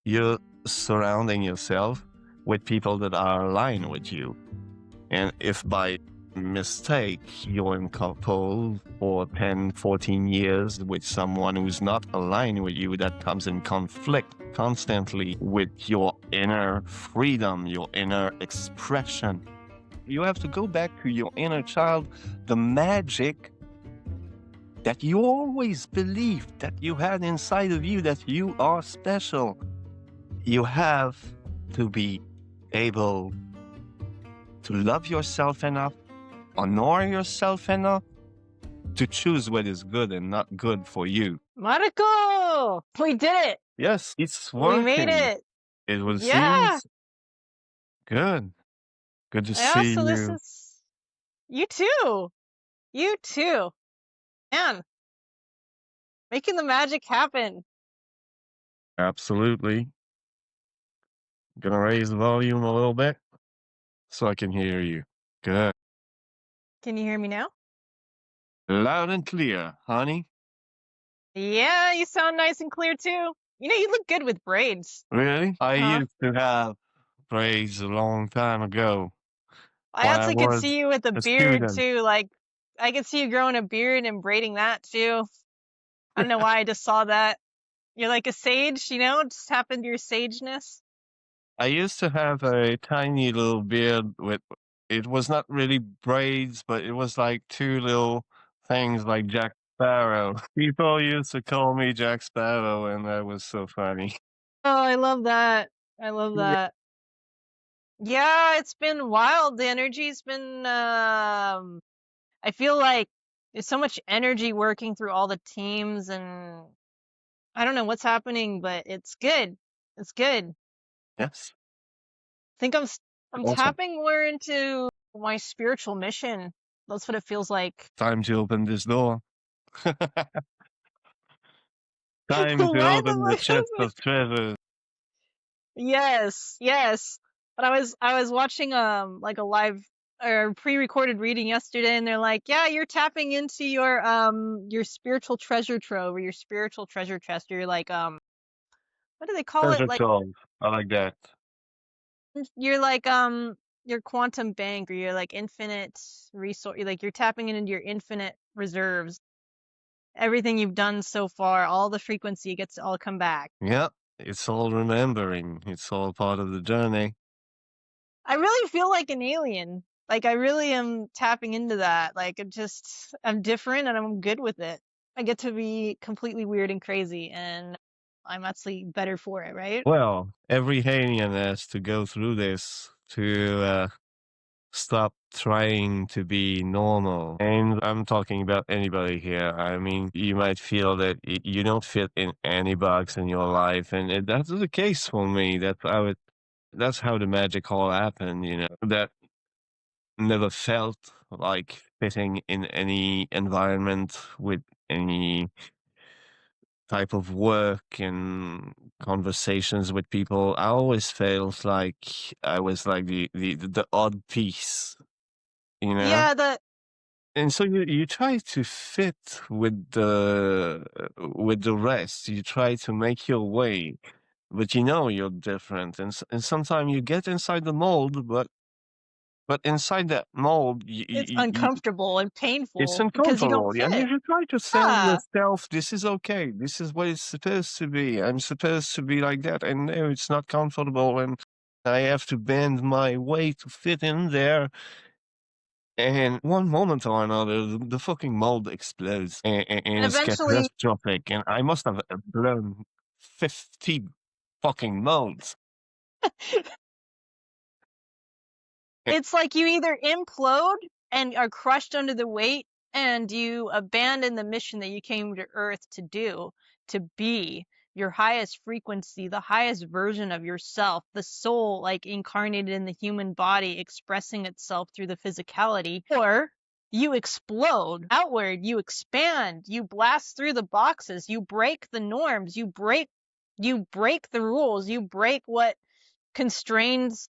You're surrounding yourself with people that are aligned with you. And if by mistake you're in couple for 10, 14 years with someone who's not aligned with you, that comes in conflict constantly with your inner freedom, your inner expression. You have to go back to your inner child, the magic that you always believed that you had inside of you, that you are special. You have to be able to love yourself enough, honor yourself enough to choose what is good and not good for you. Marco, we did it. Yes, it's We made working. it. It will Yeah. seems good. Good to Yeah. see So this you. is you too. You too. Man, making the magic happen. Absolutely. Gonna raise the volume a little bit so I can hear you. Good. Can you hear me now? Loud and clear, honey. Yeah, you sound nice and clear too. You look good with braids. Really? I Huh? used to have braids a long time ago I when I actually could was see you with a a beard student. too. Like, I could see you growing a beard and braiding that too. I don't know why I just saw that. You're like a sage, just tap into your sageness. I used to have a tiny little beard with, it was not really braids, but it was like two little things like Jack Sparrow. People used to call me Jack Sparrow, and that was so funny. Oh, I love that. I love Yeah. that. Yeah, it's been wild. The energy's been, I feel like there's so much energy working through all the teams, and I don't know what's happening, but it's good. It's good. I Yes. think I'm Awesome. tapping more into my spiritual mission. That's what it feels like. Time to open this door. Time to Why open the the chest fuck? of treasures. Yes, yes. But I was watching like a live or pre-recorded reading yesterday, and they're like, yeah, you're tapping into your spiritual treasure trove or your spiritual treasure chest. Or you're like what do they call it? Treasure Like trove. I like that. you're like your quantum bank or your like infinite resource. Like you're tapping into your infinite reserves. Everything you've done so far, all the frequency gets to all come back. Yeah. It's all remembering. It's all part of the journey. I really feel like an alien. Like I really am tapping into that. Like I'm different and I'm good with it. I get to be completely weird and crazy and I'm actually better for it, right? Well, every alien has to go through this to stop trying to be normal. And I'm talking about anybody here. I mean, you might feel that you don't fit in any box in your life, and that's the case for me. That's how the magic all happened. That never felt like fitting in any environment with any type of work and conversations with people. I always felt like I was like the odd piece, you know? Yeah, the And so you try to fit with the rest. You try to make your way, but you know you're different. And sometimes you get inside the mold, but inside that mold, it's uncomfortable and it's painful because you don't uncomfortable. And fit. you try to tell Ah, yourself, this is okay. This is what it's supposed to be. I'm supposed to be like that. And no, it's not comfortable. And I have to bend my way to fit in there. And one moment or another, the fucking mold explodes and and it's eventually catastrophic. And I must have blown 50 fucking molds. Eh, it's like you either implode and are crushed under the weight and you abandon the mission that you came to Earth to do, to be your highest frequency, the highest version of yourself, the soul like incarnated in the human body expressing itself through the physicality, or you explode outward, you expand, you blast through the boxes, you break the norms, you break the rules, you break what constrains,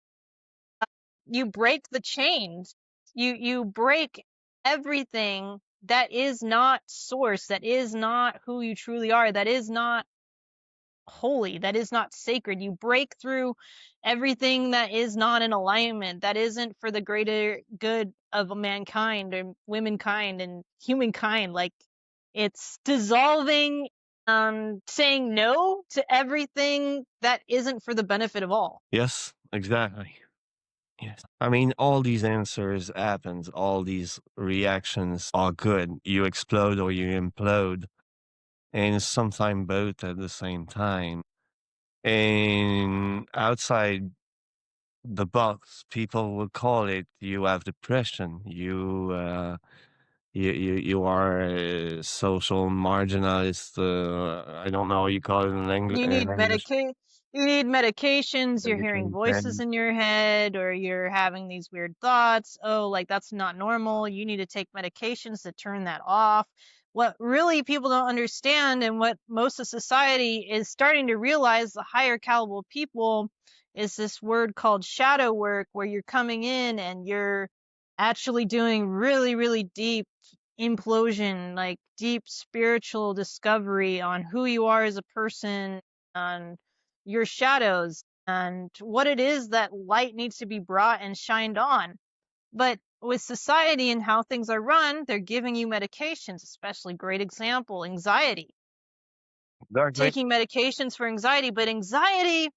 you break the chains, you break everything that is not source, that is not who you truly are, that is not holy, that is not sacred. You break through everything that is not in alignment, that isn't for the greater good of mankind or womankind and humankind. Like, it's dissolving and saying no to everything that isn't for the benefit of all. Yes, exactly. Yes. I mean, all these answers happens, all these reactions are good. You explode or you implode, and sometimes both at the same time. And outside the box, people will call it you have depression, you are a social marginalist. I don't know how you call it in You In need English. you need medications, you're hearing voices Medication. in your head, or you're having these weird thoughts. Oh, like that's not normal. You need to take medications to turn that off. What really people don't understand, and what most of society is starting to realize, the higher caliber people, is this word called shadow work, where you're coming in and you're actually doing really, really deep implosion, like deep spiritual discovery on who you are as a person, on your shadows, and what it is that light needs to be brought and shined on. But with society and how things are run, they're giving you medications, especially great example, anxiety. Exactly. Taking medications for anxiety, but anxiety,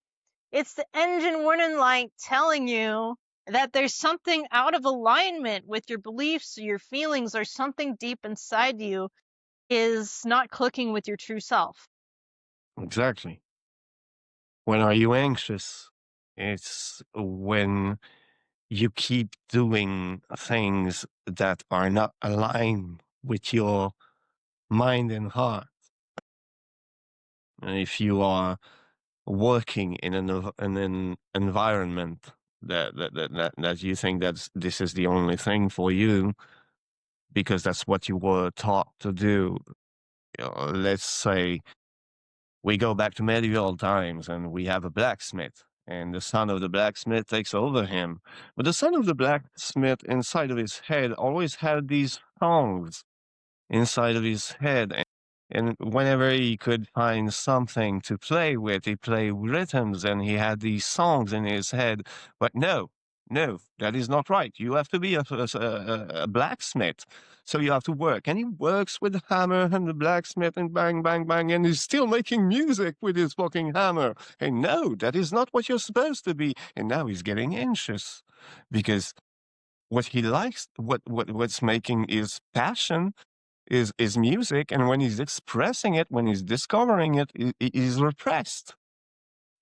it's the engine warning light telling you that there's something out of alignment with your beliefs, your feelings, or something deep inside you is not clicking with your true self. Exactly. When are you anxious? It's when you keep doing things that are not aligned with your mind and heart. And if you are working in in an environment that you think that this is the only thing for you because that's what you were taught to do. Let's say we go back to medieval times and we have a blacksmith, and the son of the blacksmith takes over him. But the son of the blacksmith inside of his head always had these songs inside of his head. And whenever he could find something to play with, he played rhythms and he had these songs in his head. But no, no, that is not right. You have to be a blacksmith. So you have to work. And he works with the hammer and the blacksmith and bang, bang, bang. And he's still making music with his fucking hammer. And no, that is not what you're supposed to be. And now he's getting anxious because what he likes, what's making his passion is music, and when he's expressing it, when he's discovering it, he's repressed,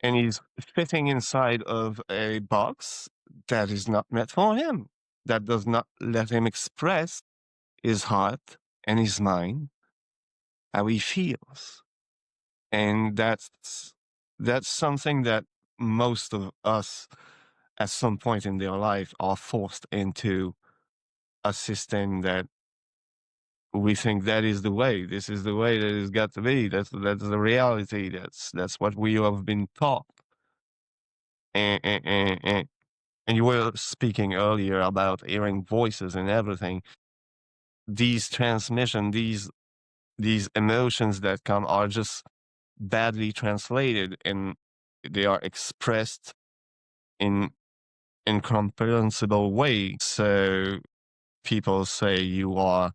and he's fitting inside of a box that is not meant for him, that does not let him express his heart and his mind, how he feels. And that's something that most of us at some point in their life are forced into a system that we think that is the way. This is the way that it's got to be. That's the reality. That's what we have been taught. And you were speaking earlier about hearing voices and everything. These transmission, these emotions that come are just badly translated, and they are expressed in incomprehensible ways. So people say you are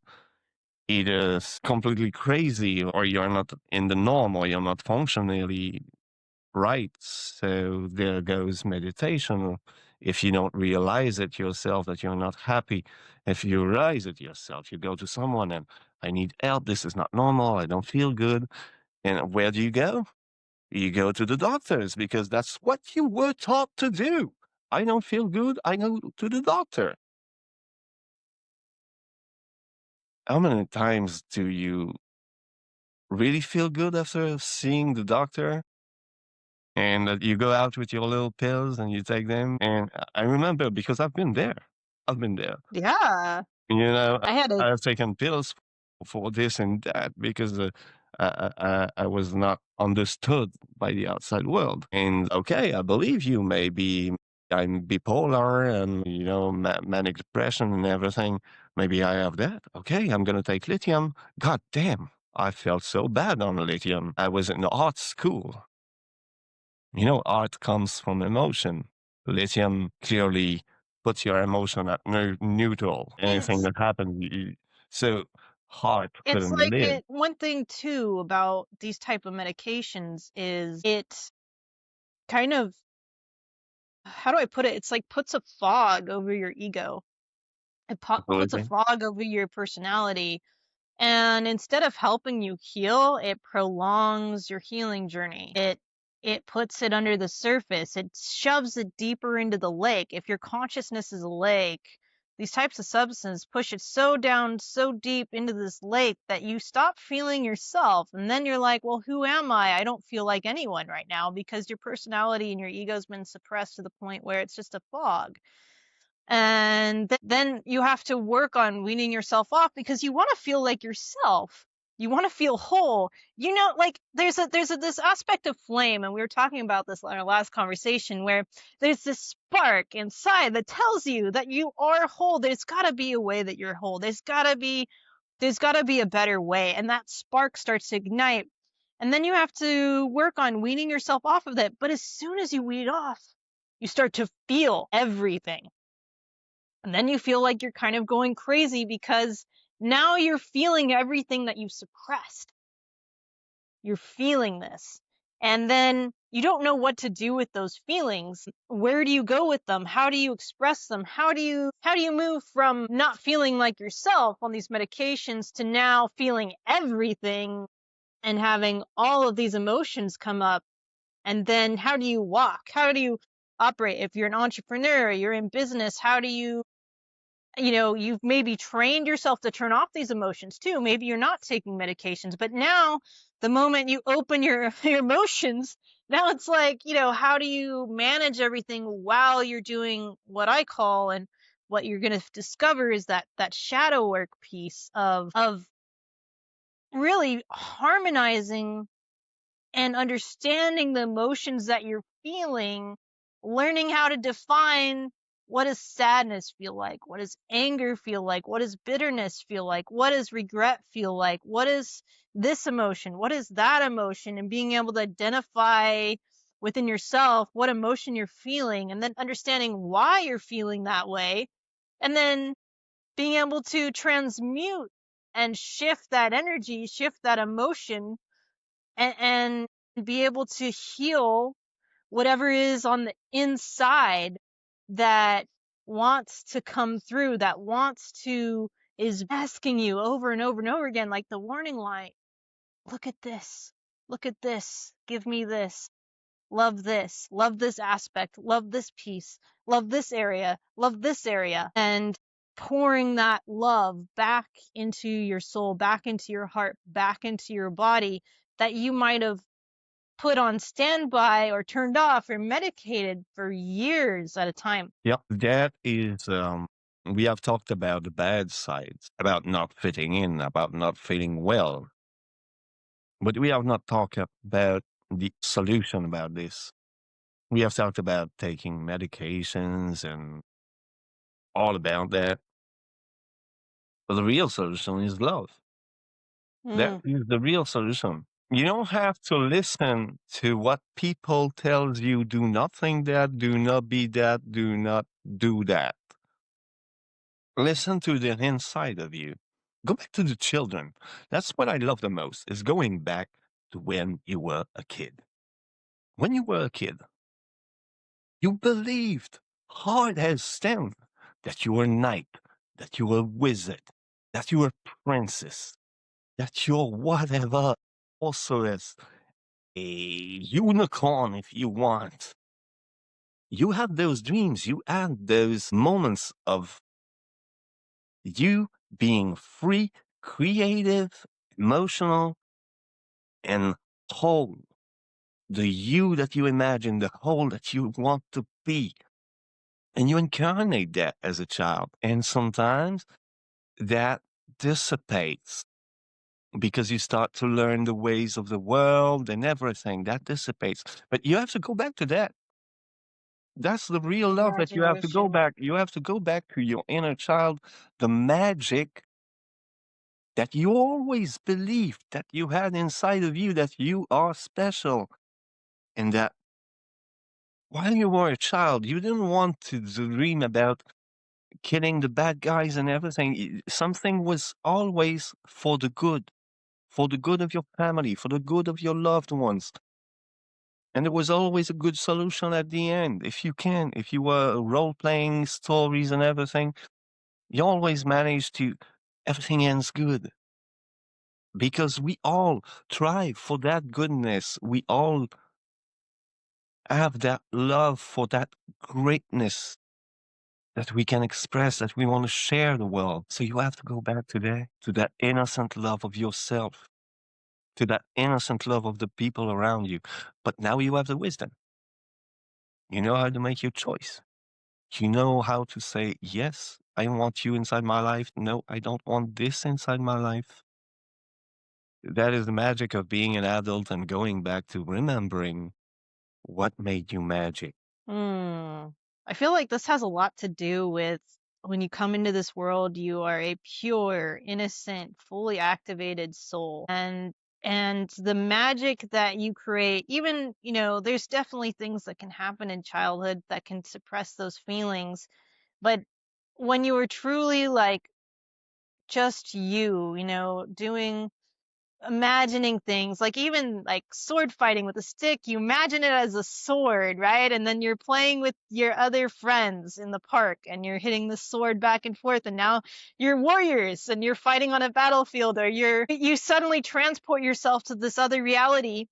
either completely crazy or you're not in the norm or you're not functionally right. So there goes meditation. If you don't realize it yourself that you're not happy, if you realize it yourself, you go to someone and I need help. This is not normal. I don't feel good. And where do you go? You go to the doctors because that's what you were taught to do. I don't feel good. I go to the doctor. How many times do you really feel good after seeing the doctor? And you go out with your little pills and you take them. And I remember because I've been there. I've been there. Yeah. You know, I had a I've taken pills for this and that because I was not understood by the outside world. And okay, I believe you. Maybe I'm bipolar and, manic depression and everything. Maybe I have that. Okay, I'm going to take lithium. God damn. I felt so bad on lithium. I was in art school. Art comes from emotion. Lithium clearly puts your emotion at neutral. Anything It's that happens, so art it's couldn't like live. it one thing too about these type of medications is it kind of, how do I put it? It's like puts a fog over your ego. Puts a Absolutely. fog over your personality. And instead of helping you heal, it prolongs your healing journey. It puts it under the surface. It shoves it deeper into the lake. If your consciousness is a lake, these types of substances push it so down, so deep into this lake that you stop feeling yourself. And then you're like, well, who am I? I don't feel like anyone right now because your personality and your ego's been suppressed to the point where it's just a fog. And then you have to work on weaning yourself off because you want to feel like yourself. You want to feel whole. Like there's this aspect of flame, and we were talking about this in our last conversation, where there's this spark inside that tells you that you are whole. There's got to be a way that you're whole. There's got to be a better way, and that spark starts to ignite. And then you have to work on weaning yourself off of that. But as soon as you wean it off, you start to feel everything. And then you feel like you're kind of going crazy because now you're feeling everything that you've suppressed. You're feeling this. And then you don't know what to do with those feelings. Where do you go with them? How do you express them? How do you move from not feeling like yourself on these medications to now feeling everything and having all of these emotions come up? And then how do you walk? How do you operate? If you're an entrepreneur, you're in business, how do you've maybe trained yourself to turn off these emotions too. Maybe you're not taking medications, but now the moment you open your emotions, now it's like, how do you manage everything while you're doing what I call, and what you're going to discover is that shadow work piece of really harmonizing and understanding the emotions that you're feeling, learning how to define, what does sadness feel like? What does anger feel like? What does bitterness feel like? What does regret feel like? What is this emotion? What is that emotion? And being able to identify within yourself what emotion you're feeling, and then understanding why you're feeling that way, and then being able to transmute and shift that energy, shift that emotion, and be able to heal whatever is on the inside that wants to come through, that is asking you over and over and over again, like the warning light. Look at this. Look at this. Give me this. Love this. Love this aspect. Love this piece. Love this area. Love this area. And pouring that love back into your soul, back into your heart, back into your body that you might have put on standby or turned off or medicated for years at a time. Yeah, that is. We have talked about the bad sides, about not fitting in, about not feeling well, but we have not talked about the solution about this. We have talked about taking medications and all about that. But the real solution is love. That Mm. is the real solution. You don't have to listen to what people tells you. Do not think that. Do not be that. Do not do that. Listen to the inside of you. Go back to the children. That's what I love the most, is going back to when you were a kid. When you were a kid, you believed hard as stone that you were a knight, that you were a wizard, that you were a princess, that you're whatever, also as a unicorn if you want. You had those dreams, you had those moments of you being free, creative, emotional, and whole. The you that you imagine, the whole that you want to be. And you incarnate that as a child. And sometimes that dissipates because you start to learn the ways of the world and everything. That dissipates. But you have to go back to that. That's the real love that you have to go Graduation. back. You have to go back to your inner child, the magic that you always believed that you had inside of you, that you are special, and that while you were a child, you didn't want to dream about killing the bad guys and everything. Something was always for the good of your family, for the good of your loved ones. And there was always a good solution at the end. If you can, if you were role playing stories and everything, you always manage to, everything ends good. Because we all strive for that goodness. We all have that love for that greatness that we can express, that we want to share the world. So you have to go back to that innocent love of yourself, to that innocent love of the people around you. But now you have the wisdom. You know how to make your choice. You know how to say, yes, I want you inside my life. No, I don't want this inside my life. That is the magic of being an adult and going back to remembering what made you magic. Hmm. I feel like this has a lot to do with when you come into this world, you are a pure, innocent, fully activated soul. And the magic that you create, even, there's definitely things that can happen in childhood that can suppress those feelings. But when you are truly like just doing imagining things like even like sword fighting with a stick, you imagine it as a sword, right? And then you're playing with your other friends in the park and you're hitting the sword back and forth, and now you're warriors and you're fighting on a battlefield, or you suddenly transport yourself to this other reality,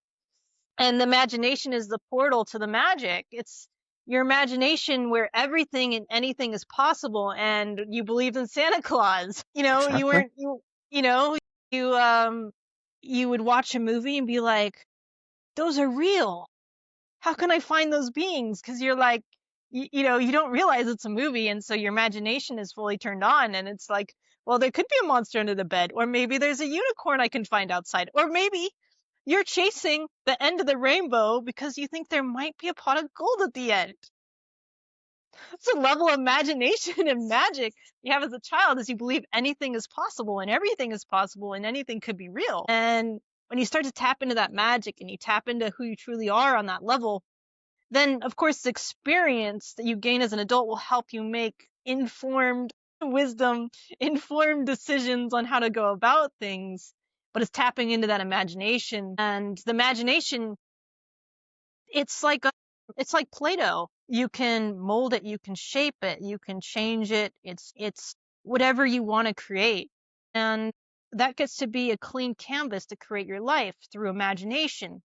and the imagination is the portal to the magic. It's your imagination where everything and anything is possible, and you believed in Santa Claus. You Exactly. weren't you know you would watch a movie and be like, those are real. How can I find those beings? Because you're like, you don't realize it's a movie, and so your imagination is fully turned on, and it's like, well, there could be a monster under the bed, or maybe there's a unicorn I can find outside, or maybe you're chasing the end of the rainbow because you think there might be a pot of gold at the end. That's a level of imagination and magic you have as a child, is you believe anything is possible and everything is possible and anything could be real. And when you start to tap into that magic and you tap into who you truly are on that level, then of course the experience that you gain as an adult will help you make informed wisdom, informed decisions on how to go about things. But it's tapping into that imagination, and the imagination, it's like it's like Play-Doh. You can mold it, you can shape it, you can change it. It's whatever you want to create. And that gets to be a clean canvas to create your life through imagination.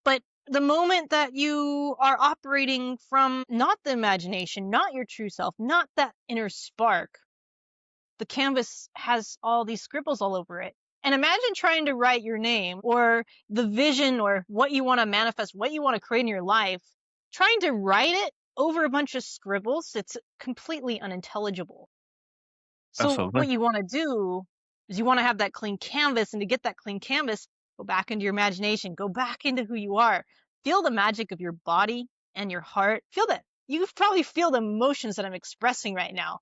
But the moment that you are operating from not the imagination, not your true self, not that inner spark, the canvas has all these scribbles all over it. And imagine trying to write your name or the vision or what you want to manifest, what you want to create in your life. Trying to write it over a bunch of scribbles, it's completely unintelligible. So Absolutely. what you want to do is you want to have that clean canvas, and to get that clean canvas, go back into your imagination, go back into who you are. Feel the magic of your body and your heart. Feel that. You probably feel the emotions that I'm expressing right now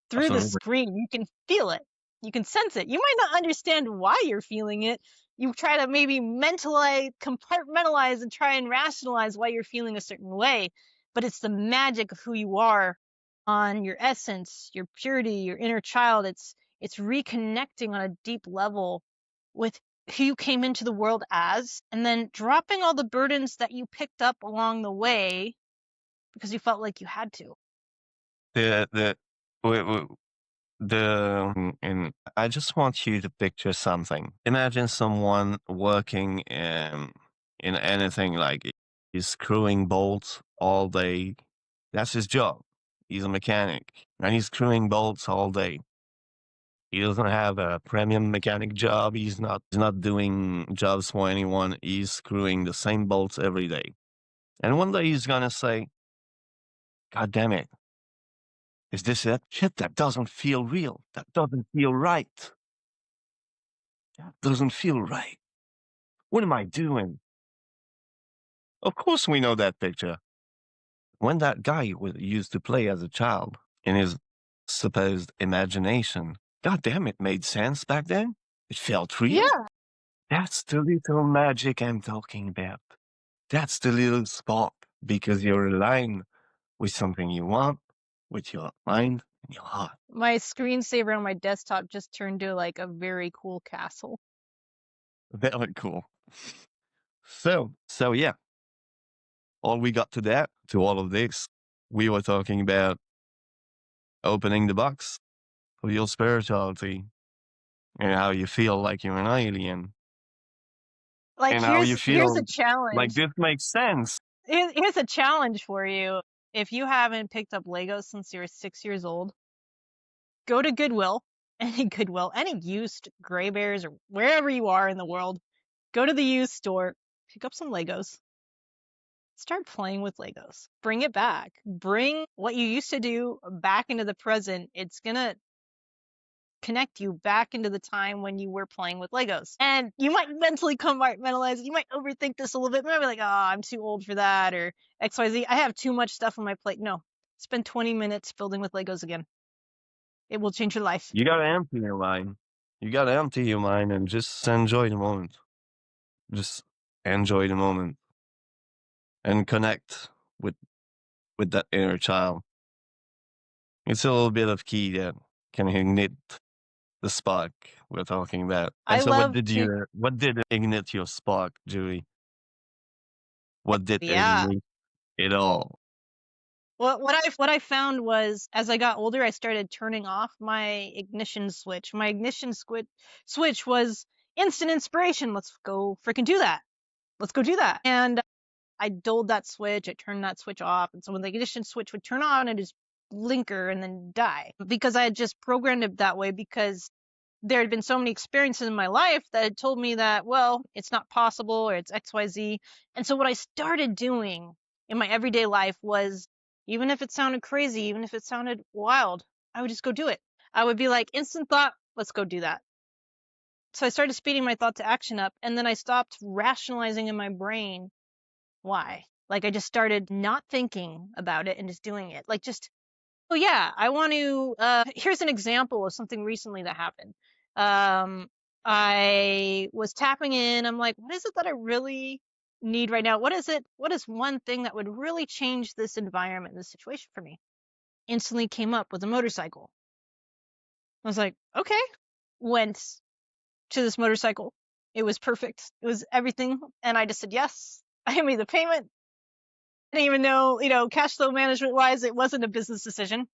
through the Absolutely. screen. You can feel it. You can sense it. You might not understand why you're feeling it. You try to maybe mentalize, compartmentalize, and try and rationalize why you're feeling a certain way. But it's the magic of who you are, on your essence, your purity, your inner child. It's reconnecting on a deep level with who you came into the world as, and then dropping all the burdens that you picked up along the way because you felt like you had to. The w- w- and I just want you to picture something. Imagine someone working in anything, like he's screwing bolts all day. That's his job. He's a mechanic and he's screwing bolts all day. He doesn't have a premium mechanic job. He's not doing jobs for anyone. He's screwing the same bolts every day. And one day he's gonna say, God damn it. Is this it? Shit, that doesn't feel real. That doesn't feel right. That doesn't feel right. What am I doing? Of course we know that picture. When that guy used to play as a child in his supposed imagination, God damn, it made sense back then. It felt real. Yeah. That's the little magic I'm talking about. That's the little spark. because you're aligned with something you want, with your mind and your heart. My screensaver on my desktop just turned to like a very cool castle. Very cool. So yeah, all we got to that, to all of this, we were talking about opening the box of your spirituality and how you feel like you're an alien Like and how you here's a feel like challenge. this makes sense. Here's a challenge for you. If you haven't picked up Legos since you were 6 years old, go to Goodwill, any used Gray Bears or wherever you are in the world, go to the used store, pick up some Legos, start playing with Legos. Bring it back. Bring what you used to do back into the present. It's gonna connect you back into the time when you were playing with Legos. And you might mentally compartmentalize it. You might overthink this a little bit. You might be like, oh, I'm too old for that, or XYZ. I have too much stuff on my plate. No, spend 20 minutes building with Legos again. It will change your life. You gotta empty your mind. You gotta empty your mind and just enjoy the moment. Just enjoy the moment and connect with that inner child. It's a little bit of key that can ignite the spark we're talking about. I And so love to, what did ignite your spark, Julie? What did yeah. ignite it all? Well, what I found was as I got older, I started turning off my ignition switch. My ignition switch was instant inspiration. Let's go freaking do that. Let's go do that. And I dulled that switch. I turned that switch off. And so when the ignition switch would turn on, it'd just blinker and then die because I had just programmed it that way because there had been so many experiences in my life that had told me that, well, it's not possible or it's XYZ. And so what I started doing in my everyday life was, even if it sounded crazy, even if it sounded wild, I would just go do it. I would be like, instant thought, let's go do that. So I started speeding my thought to action up, and then I stopped rationalizing in my brain why. Like I just started not thinking about it and just doing it. Like just, oh yeah, I want to, here's an example of something recently that happened. I was tapping in, I'm like, what is it that I really need right now? What is one thing that would really change this environment, this situation for me? Instantly came up with a motorcycle. I was like, okay. Went to this motorcycle. It was perfect. It was everything. And I just said, yes. I made the payment. I didn't even know, cash flow management wise, it wasn't a business decision.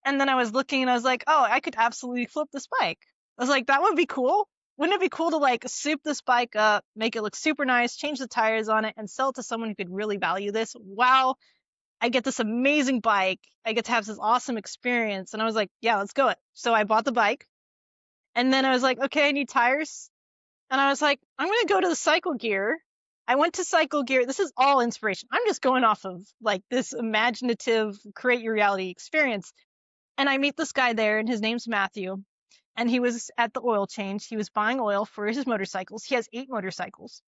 And then I was looking and I was like, oh, I could absolutely flip this bike. I was like, that would be cool. Wouldn't it be cool to like soup this bike up, make it look super nice, change the tires on it, and sell it to someone who could really value this? Wow, I get this amazing bike. I get to have this awesome experience. And I was like, yeah, let's go it. So I bought the bike. And then I was like, okay, I need tires. And I was like, I'm going to go to the Cycle Gear. I went to Cycle Gear. This is all inspiration. I'm just going off of like this imaginative, create your reality experience. And I meet this guy there, and his name's Matthew. And he was at the oil change. He was buying oil for his motorcycles. He has 8 motorcycles.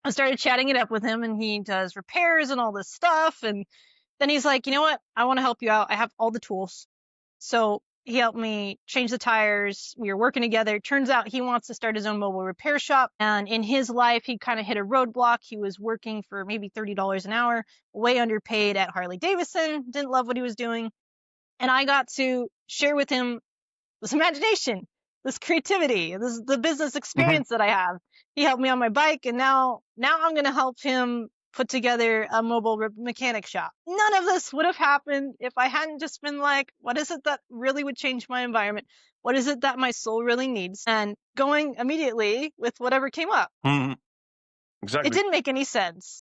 I started chatting it up with him, and he does repairs and all this stuff. And then he's like, you know what? I want to help you out. I have all the tools. So he helped me change the tires. We were working together. Turns out he wants to start his own mobile repair shop. And in his life, he kind of hit a roadblock. He was working for maybe $30 an hour, way underpaid at Harley Davidson, didn't love what he was doing. And I got to share with him this imagination, this creativity, this the business experience that I have. He helped me on my bike, and now I'm going to help him put together a mobile mechanic shop. None of this would have happened if I hadn't just been like, what is it that really would change my environment? What is it that my soul really needs? And going immediately with whatever came up. Exactly. It didn't make any sense.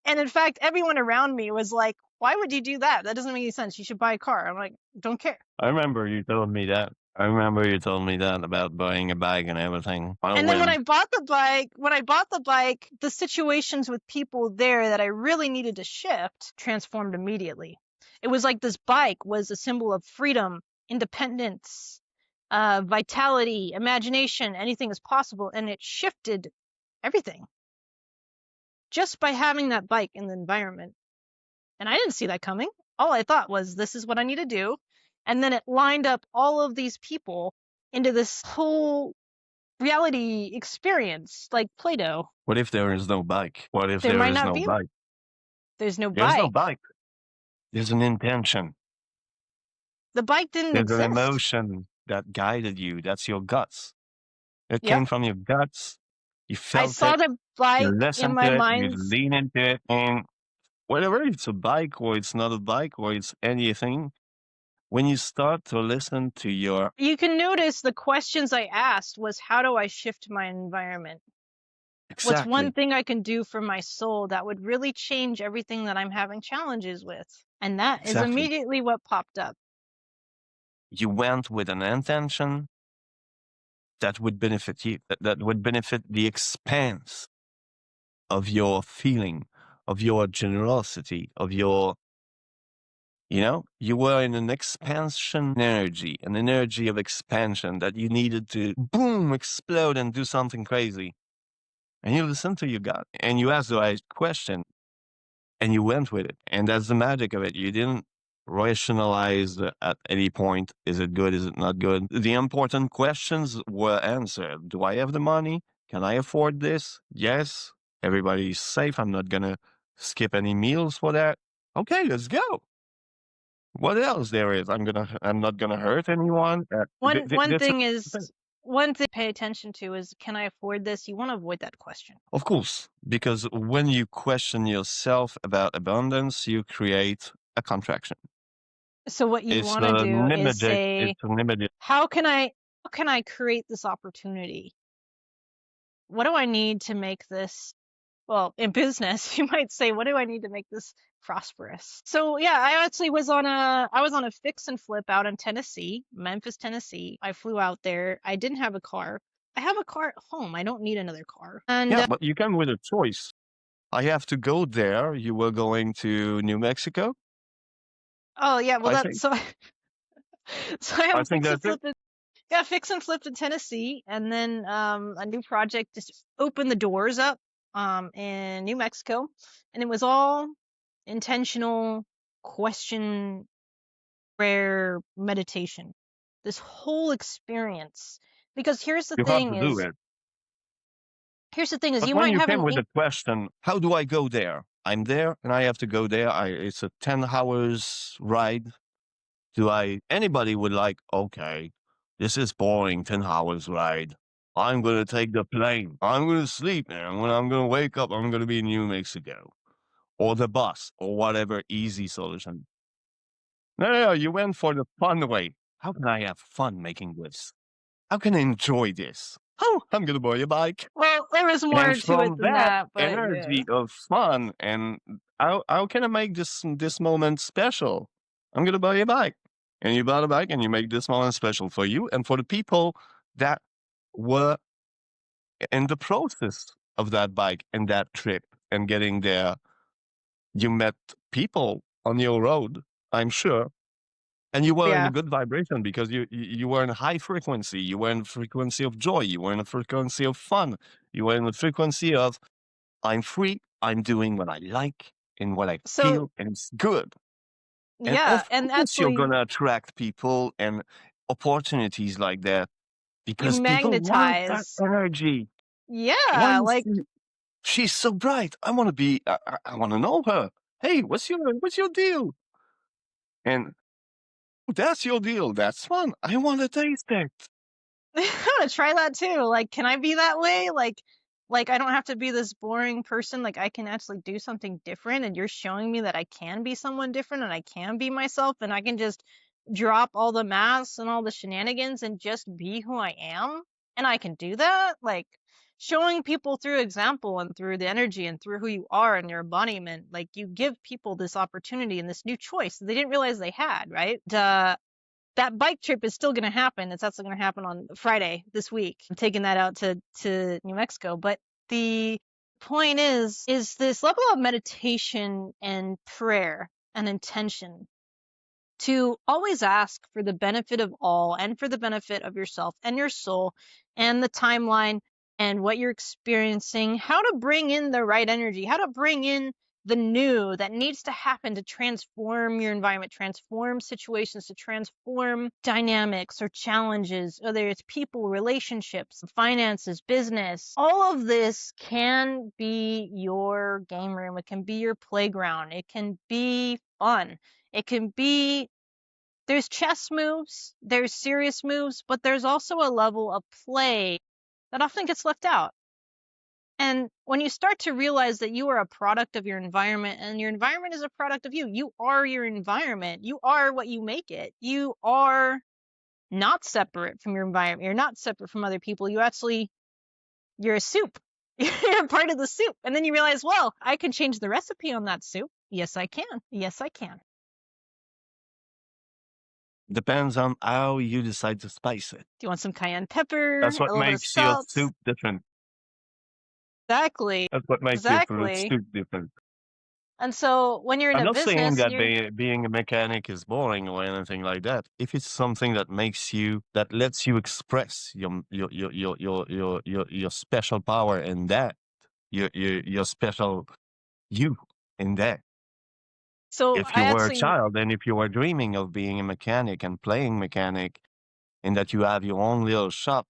And in fact, everyone around me was like, why would you do that? That doesn't make any sense. You should buy a car. I'm like, don't care. I remember you told me that. About buying a bike and everything. And then when I bought the bike, the situations with people there that I really needed to shift transformed immediately. It was like this bike was a symbol of freedom, independence, vitality, imagination, anything is possible. And it shifted everything just by having that bike in the environment. And I didn't see that coming. All I thought was, this is what I need to do. And then it lined up all of these people into this whole reality experience, like Play-Doh. What if there is no bike? What if there there might is not no be bike? There's no There's no bike. bike. There's an intention. The bike didn't There's an exist. emotion that guided you. That's your guts. It Yep. came from your guts. You I felt saw it. the You bike in listened my to it. You mind's. lean into it. And whatever it's a bike or it's not a bike or it's anything, when you start to listen to your You can notice the questions I asked was, how do I shift my environment? What's one exactly, thing I can do for my soul that would really change everything that I'm having challenges with? And that is exactly, immediately what popped up. you went with an intention that would benefit you, that would benefit the expanse of your feeling, of your generosity, of your, you were in an expansion energy, an energy of expansion that you needed to boom, explode and do something crazy. And you listened to your gut and you asked the right question and you went with it. And that's the magic of it. You didn't rationalize at any point, is it good? Is it not good? The important questions were answered. Do I have the money? Can I afford this? Yes. Everybody's safe. I'm not going to skip any meals for that. Okay, let's go. What else there is? I'm not gonna hurt anyone. One That's thing a, is one thing to pay attention to is, can I afford this? You want to avoid that question. of course, because when you question yourself about abundance, you create a contraction. So what you It's want to an do is immediate. say, It's an immediate. how can I create this opportunity? What do I need to make this, well, in business, you might say, what do I need to make this prosperous? So yeah, I actually was on a fix and flip out in Tennessee, Memphis, Tennessee. I flew out there. I didn't have a car. I have a car at home. I don't need another car. And Yeah, but you come with a choice. I have to go there. You were going to New Mexico. oh yeah, well I that's think. so so I have I a think fix and that's it. flip. Yeah, fix and flip to Tennessee, and then a new project just opened the doors up in New Mexico, and it was all intentional question, prayer, meditation. This whole experience, because You have to do it. here's the thing is But you when might you have came an with the question, how do I go there? I'm there and I have to go there. It's a 10 hours ride. Anybody would like, okay, this is boring, 10 hours ride. I'm going to take the plane. I'm going to sleep. And when I'm going to wake up, I'm going to be in New Mexico or the bus or whatever easy solution. No, you went for the fun way. How can I have fun making this? How can I enjoy this? Oh, I'm going to buy a bike. well, there was And more to it from than that that, but yeah. energy of fun and how can I make this moment special? I'm gonna buy a bike. And you buy a bike and you make this moment special for you and for the people that were in the process of that bike and that trip and getting there. You met people on your road, I'm sure. And you were in a Yeah. good vibration because you were in a high frequency. You were in a frequency of joy. You were in a frequency of fun. You were in a frequency of I'm free. I'm doing what I like and what I So feel, and it's good. And yeah, of and course, you're actually gonna attract people and opportunities like that you because people want that magnetize. energy. Yeah, Once like she's so bright, I want to be. I want to know her. Hey, what's your deal? And that's your deal. That's fun. I want to taste it. I want to try that too. Like, can I be that way? Like I don't have to be this boring person. Like I can actually do something different, and you're showing me that I can be someone different and I can be myself and I can just drop all the masks and all the shenanigans and just be who I am. And I can do that. Like showing people through example and through the energy and through who you are and your embodiment, like you give people this opportunity and this new choice that they didn't realize they had, right? That bike trip is still going to happen. It's actually going to happen on Friday this week. I'm taking that out to New Mexico. But the point is this level of meditation and prayer and intention to always ask for the benefit of all and for the benefit of yourself and your soul and the timeline and what you're experiencing, how to bring in the right energy, how to bring in the new that needs to happen to transform your environment, transform situations, to transform dynamics or challenges, whether it's people, relationships, finances, business. All of this can be your game room. It can be your playground. It can be fun. It can be, there's chess moves, there's serious moves, but there's also a level of play that often gets left out. And when you start to realize that you are a product of your environment and your environment is a product of you, you are your environment. You are what you make it. You are not separate from your environment. You're not separate from other people. You're a soup. You're a part of the soup. And then you realize, well, I can change the recipe on that soup. Yes, I can. Yes, I can. Depends on how you decide to spice it. Do you want some cayenne pepper? That's A what little bit of makes your salt? soup different. Exactly. That's what makes your Exactly. soup different. And so when you're in I'm a not saying business and that you're, being a mechanic is boring or anything like that. If it's something that makes you, that lets you express your special power in that, your special you in that. so If I you were a actually, child and if you were dreaming of being a mechanic and playing mechanic and that you have your own little shop,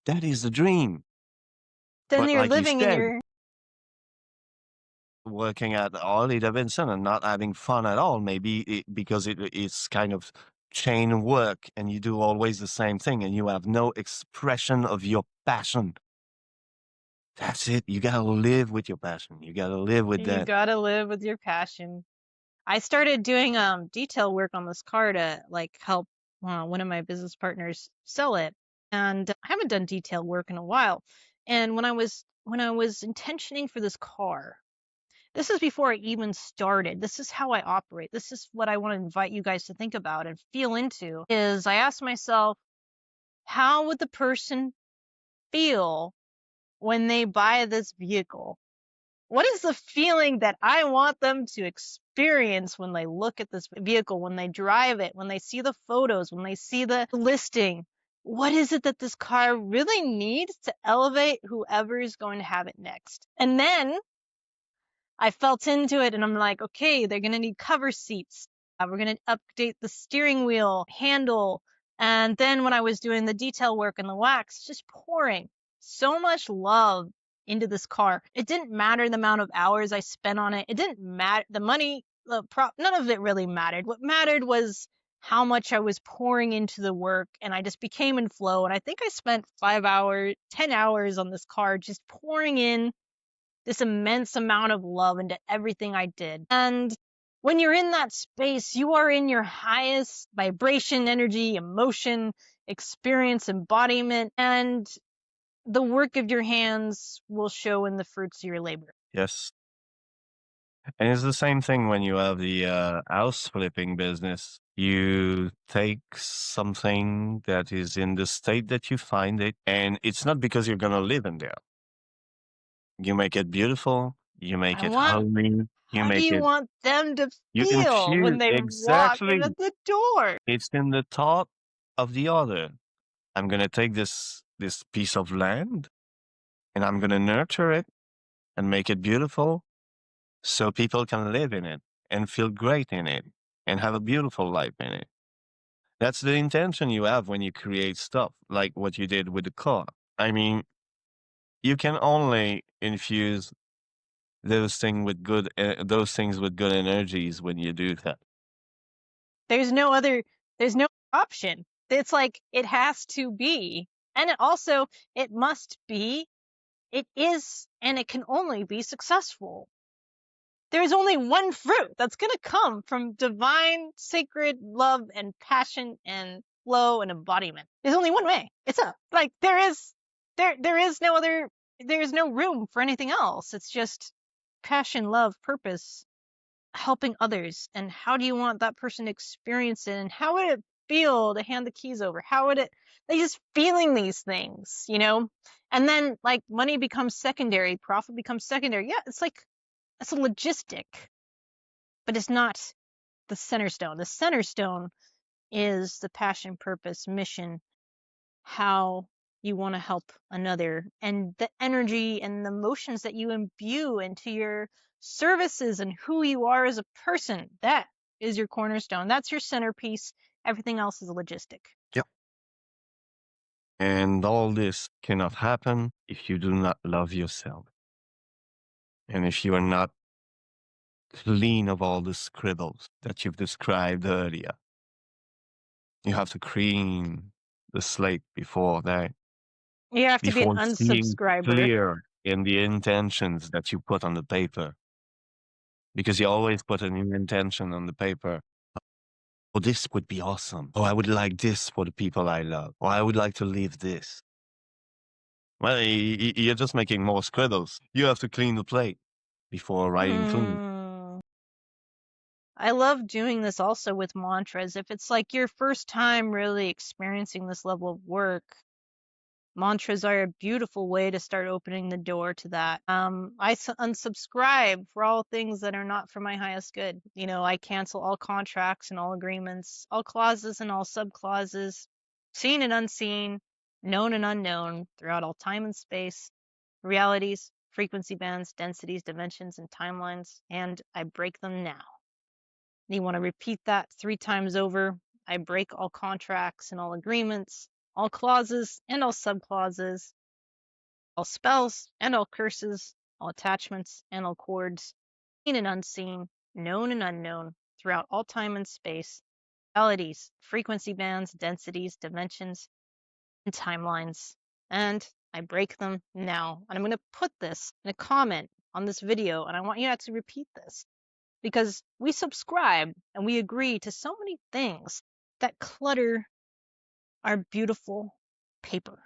that is the dream. then But you're like you living in said, your, working at Harley Davidson and not having fun at all, maybe because it's kind of chain work and you do always the same thing and you have no expression of your passion. That's it. You gotta live with your passion. You gotta live with you that. gotta live with your passion. I started doing detail work on this car to like help one of my business partners sell it. And I haven't done detail work in a while. And when I was intentioning for this car, this is before I even started. This is how I operate. This is what I want to invite you guys to think about and feel into, is I asked myself, how would the person feel when they buy this vehicle? What is the feeling that I want them to experience when they look at this vehicle, when they drive it, when they see the photos, when they see the listing? What is it that this car really needs to elevate whoever is going to have it next? And then I felt into it and I'm like, okay, they're going to need cover seats. We're going to update the steering wheel handle. And then when I was doing the detail work and the wax, just pouring so much love into this car. It didn't matter the amount of hours I spent on it. It didn't matter the money, none of it really mattered. What mattered was how much I was pouring into the work, and I just became in flow. And I think I spent 5 hours, 10 hours on this car, just pouring in this immense amount of love into everything I did. And when you're in that space, you are in your highest vibration, energy, emotion, experience, embodiment, and the work of your hands will show in the fruits of your labor. Yes. And it's the same thing when you have the house flipping business. You take something that is in the state that you find it, and it's not because you're gonna live in there. You make it beautiful. You make it homey. You How do make you it. want them to You feel when infuse they walk in exactly. at the door? It's in the thought of the other. I'm gonna take this piece of land, and I'm gonna nurture it and make it beautiful, so people can live in it and feel great in it and have a beautiful life in it. That's the intention you have when you create stuff like what you did with the car. I mean, you can only infuse those things with good energies when you do that. There's no option. It's like it has to be. And it must be, it is, and it can only be successful. There is only one fruit that's going to come from divine, sacred love and passion and flow and embodiment. There's only one way. It's up. Like there is no room for anything else. It's just passion, love, purpose, helping others. And how do you want that person to experience it? And how would it feel to hand the keys over? How would it, like, just feeling these things, you know? And then like money becomes secondary, profit becomes secondary. Yeah, it's like, it's a logistic, but it's not the center stone. The center stone is the passion, purpose, mission, how you want to help another, and the energy and the emotions that you imbue into your services and who you are as a person. That is your cornerstone. That's your centerpiece. Everything else is logistic. Yep. And all this cannot happen if you do not love yourself. And if you are not clean of all the scribbles that you've described earlier. You have to clean the slate before that, You have to be an before seeing unsubscriber. clear in the intentions that you put on the paper. Because you always put a new intention on the paper. Oh, this would be awesome. Oh, I would like this for the people I love. Or I would like to leave this. Well, you're just making more scribbles. You have to clean the plate before writing clean. I love doing this also with mantras. If it's like your first time really experiencing this level of work, mantras are a beautiful way to start opening the door to that. I unsubscribe for all things that are not for my highest good. You know, I cancel all contracts and all agreements, all clauses and all subclauses, seen and unseen, known and unknown, throughout all time and space, realities, frequency bands, densities, dimensions, and timelines, and I break them now. You want to repeat that 3 times over. I break all contracts and all agreements, all clauses and all subclauses, all spells and all curses, all attachments and all cords, seen and unseen, known and unknown, throughout all time and space, realities, frequency bands, densities, dimensions, and timelines. And I break them now. And I'm going to put this in a comment on this video, and I want you to actually repeat this. Because we subscribe and we agree to so many things that clutter our beautiful paper,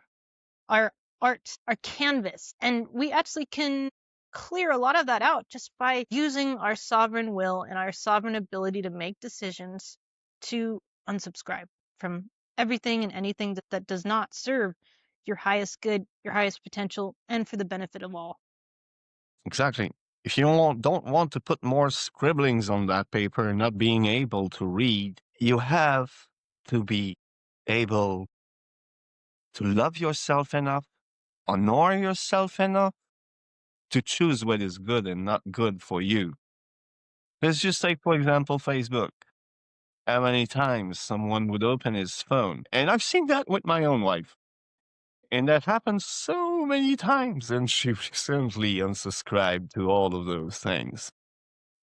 our art, our canvas. And we actually can clear a lot of that out just by using our sovereign will and our sovereign ability to make decisions to unsubscribe from everything and anything that does not serve your highest good, your highest potential, and for the benefit of all. Exactly. If you don't want to put more scribblings on that paper and not being able to read, you have to be able to love yourself enough, honor yourself enough to choose what is good and not good for you. Let's just take, for example, Facebook. How many times someone would open his phone, and I've seen that with my own wife. And that happens so many times, and she recently unsubscribed to all of those things.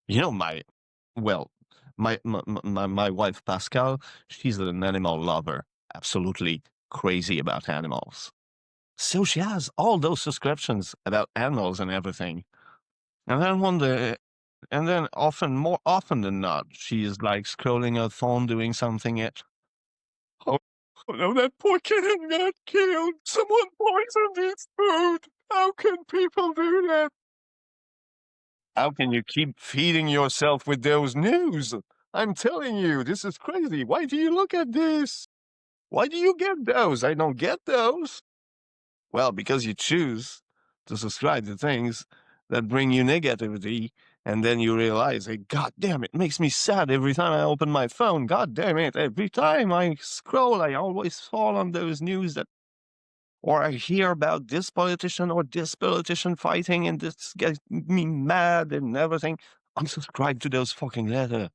You know, my wife Pascal, she's an animal lover, absolutely crazy about animals. So she has all those subscriptions about animals and everything. And then one day, and then more often than not, she is like scrolling her phone, doing something. Oh no, that poor kitten got killed. Someone poisoned his food. How can people do that? How can you keep feeding yourself with those news? I'm telling you, this is crazy. Why do you look at this? Why do you get those? I don't get those. Well, because you choose to subscribe to things that bring you negativity, and then you realize, hey, God damn, it makes me sad every time I open my phone. God damn it, every time I scroll, I always fall on those news that, or I hear about this politician or this politician fighting, and this gets me mad and everything. Unsubscribe to those fucking letters.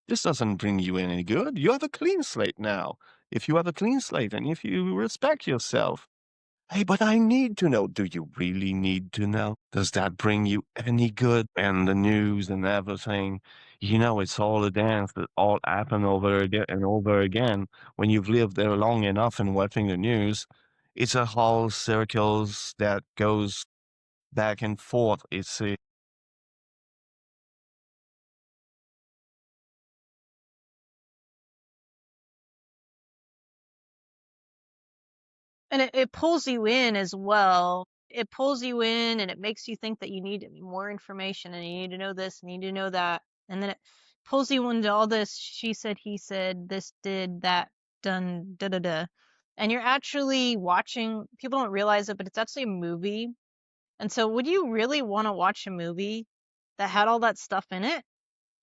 This doesn't bring you any good. You have a clean slate now. If you have a clean slate and if you respect yourself, hey, but I need to know. Do you really need to know? Does that bring you any good? And the news and everything, you know, it's all a dance that all happen over again and over again. When you've lived there long enough and watching the news, it's a whole circles that goes back and forth. It's a And it pulls you in as well. It pulls you in and it makes you think that you need more information and you need to know this and you need to know that. And then it pulls you into all this she said, he said, this did, that done, da da da. And you're actually watching, people don't realize it, but it's actually a movie. And so would you really want to watch a movie that had all that stuff in it?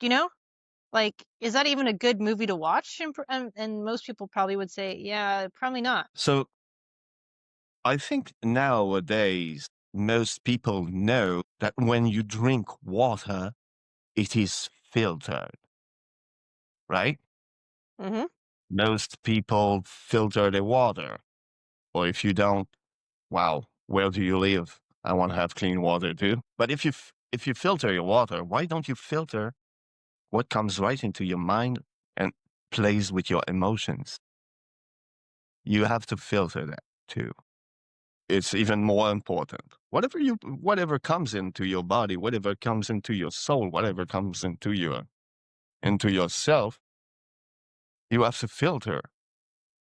Do you know? Like, is that even a good movie to watch? And most people probably would say, yeah, probably not. so I think nowadays most people know that when you drink water, it is filtered, right? Mm-hmm. Most people filter their water. Or if you don't, wow, where do you live? I want to have clean water too. But if you filter your water, why don't you filter what comes right into your mind and plays with your emotions? You have to filter that too. It's even more important. Whatever comes into your body, whatever comes into your soul, whatever comes into yourself, you have to filter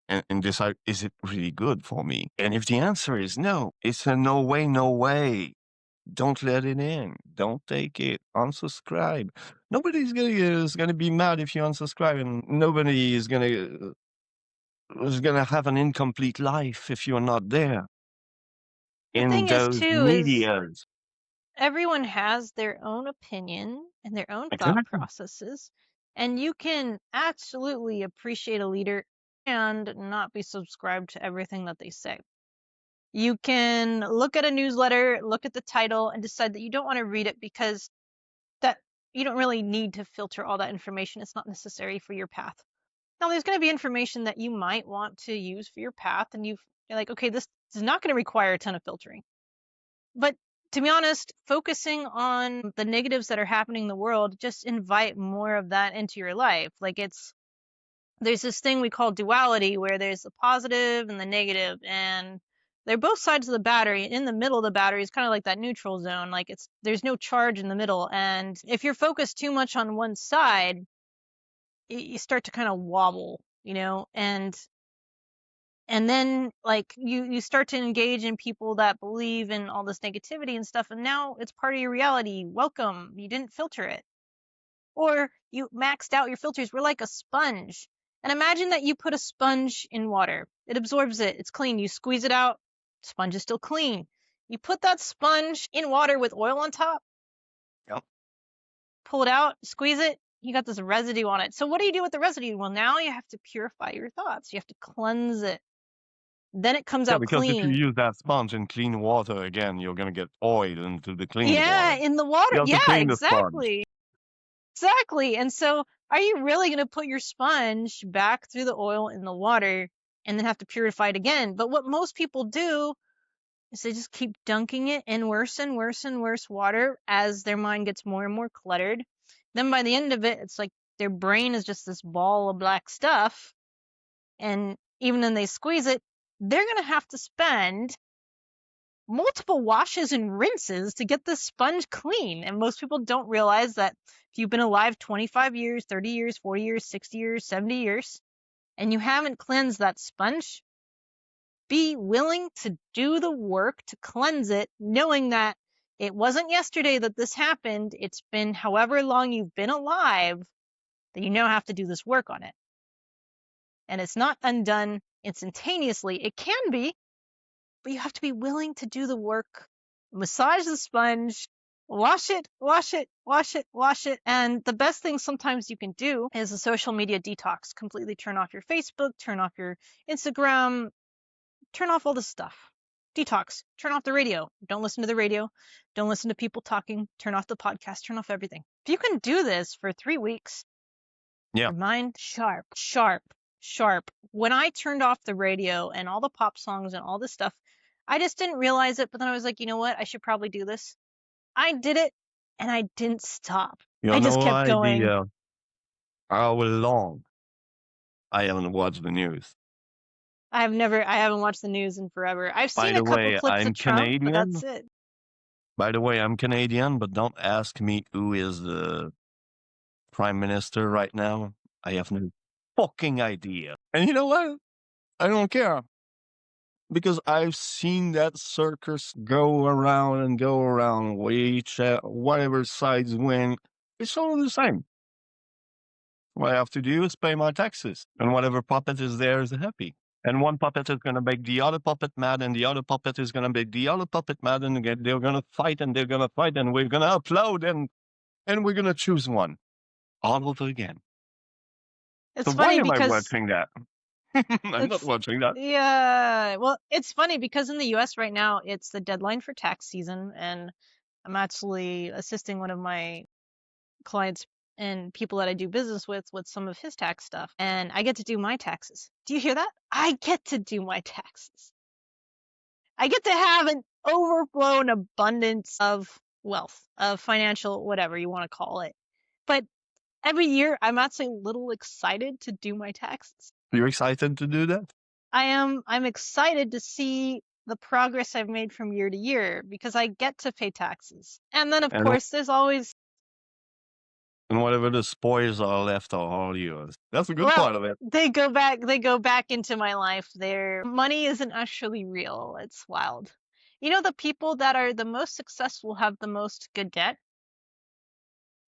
and decide, is it really good for me? And if the answer is no, it's a no way, no way. Don't let it in. Don't take it. Unsubscribe. Is gonna be mad if you unsubscribe, and nobody is gonna have an incomplete life if you're not there The in thing is, those too, is medias. everyone has their own opinion and their own thought Exactly. processes, and you can absolutely appreciate a leader and not be subscribed to everything that they say. You can look at a newsletter, look at the title, and decide that you don't want to read it because that you don't really need to filter all that information. It's not necessary for your path. Now, there's going to be information that you might want to use for your path, and you're like, okay, this is not going to require a ton of filtering. But to be honest, focusing on the negatives that are happening in the world, just invite more of that into your life. Like there's this thing we call duality where there's the positive and the negative, and they're both sides of the battery. In the middle of the battery is kind of like that neutral zone. Like there's no charge in the middle. And if you're focused too much on one side, you start to kind of wobble, and then like you start to engage in people that believe in all this negativity and stuff, and now it's part of your reality. Welcome, you didn't filter it, or you maxed out your filters. We're like a sponge, and imagine that you put a sponge in water. It absorbs it, it's clean. You squeeze it out, sponge is still clean. You put that sponge in water with oil on top, Yep. pull it out, squeeze it, you got this residue on it. So what do you do with the residue? Well, now you have to purify your thoughts. You have to cleanse it. Then it comes Yeah, out because if you clean. use that sponge in clean water again, you're gonna get oil into the clean Yeah, water. in the water. You have to Yeah, clean the sponge. exactly. Exactly. And so, are you really going to put your sponge back through the oil in the water and then have to purify it again? But what most people do is they just keep dunking it in worse and worse and worse water as their mind gets more and more cluttered. Then by the end of it, it's like their brain is just this ball of black stuff. And even when they squeeze it, they're going to have to spend multiple washes and rinses to get the sponge clean. And most people don't realize that if you've been alive 25 years, 30 years, 40 years, 60 years, 70 years, and you haven't cleansed that sponge, be willing to do the work to cleanse it, knowing that it wasn't yesterday that this happened. It's been however long you've been alive that you now have to do this work on it. And it's not undone instantaneously. It can be, but you have to be willing to do the work, massage the sponge, wash it, wash it, wash it, wash it. And the best thing sometimes you can do is a social media detox. Completely turn off your Facebook, turn off your Instagram, turn off all this stuff. Detox. Turn off the radio. Don't listen to the radio. Don't listen to people talking. Turn off the podcast. Turn off everything. If you can do this for 3 weeks, Yeah. your mind sharp, sharp, sharp. When I turned off the radio and all the pop songs and all this stuff, I just didn't realize it. But then I was like, you know what? I should probably do this. I did it and I didn't stop. You I have just no kept going. idea how long I haven't watched the news. I haven't watched the news in forever. I've By seen a the couple way, clips I'm of Trump, but that's Canadian. it. By the way, I'm Canadian, but don't ask me who is the prime minister right now. I have no fucking idea. And you know what? I don't care. Because I've seen that circus go around and go around, whatever sides win. It's all the same. What I have to do is pay my taxes, and whatever puppet is there is happy. And one puppet is going to make the other puppet mad, and the other puppet is going to make the other puppet mad, and again, they're going to fight, and they're going to fight, and we're going to upload, and we're going to choose one all over again. It's So why funny am I because watching that? I'm not watching that. Yeah. Well, it's funny because in the US right now, it's the deadline for tax season, and I'm actually assisting one of my clients and people that I do business with some of his tax stuff, and I get to do my taxes. Do you hear that? I get to do my taxes. I get to have an overflow and abundance of wealth, of financial, whatever you want to call it. But every year, I'm actually a little excited to do my taxes. You're excited to do that? I'm excited to see the progress I've made from year to year because I get to pay taxes. And then, of And course, there's always, and whatever the spoils are left are all yours. That's a good well, part of it. they go back into my life. Their money isn't actually real. It's wild. You know, the people that are the most successful have the most good debt,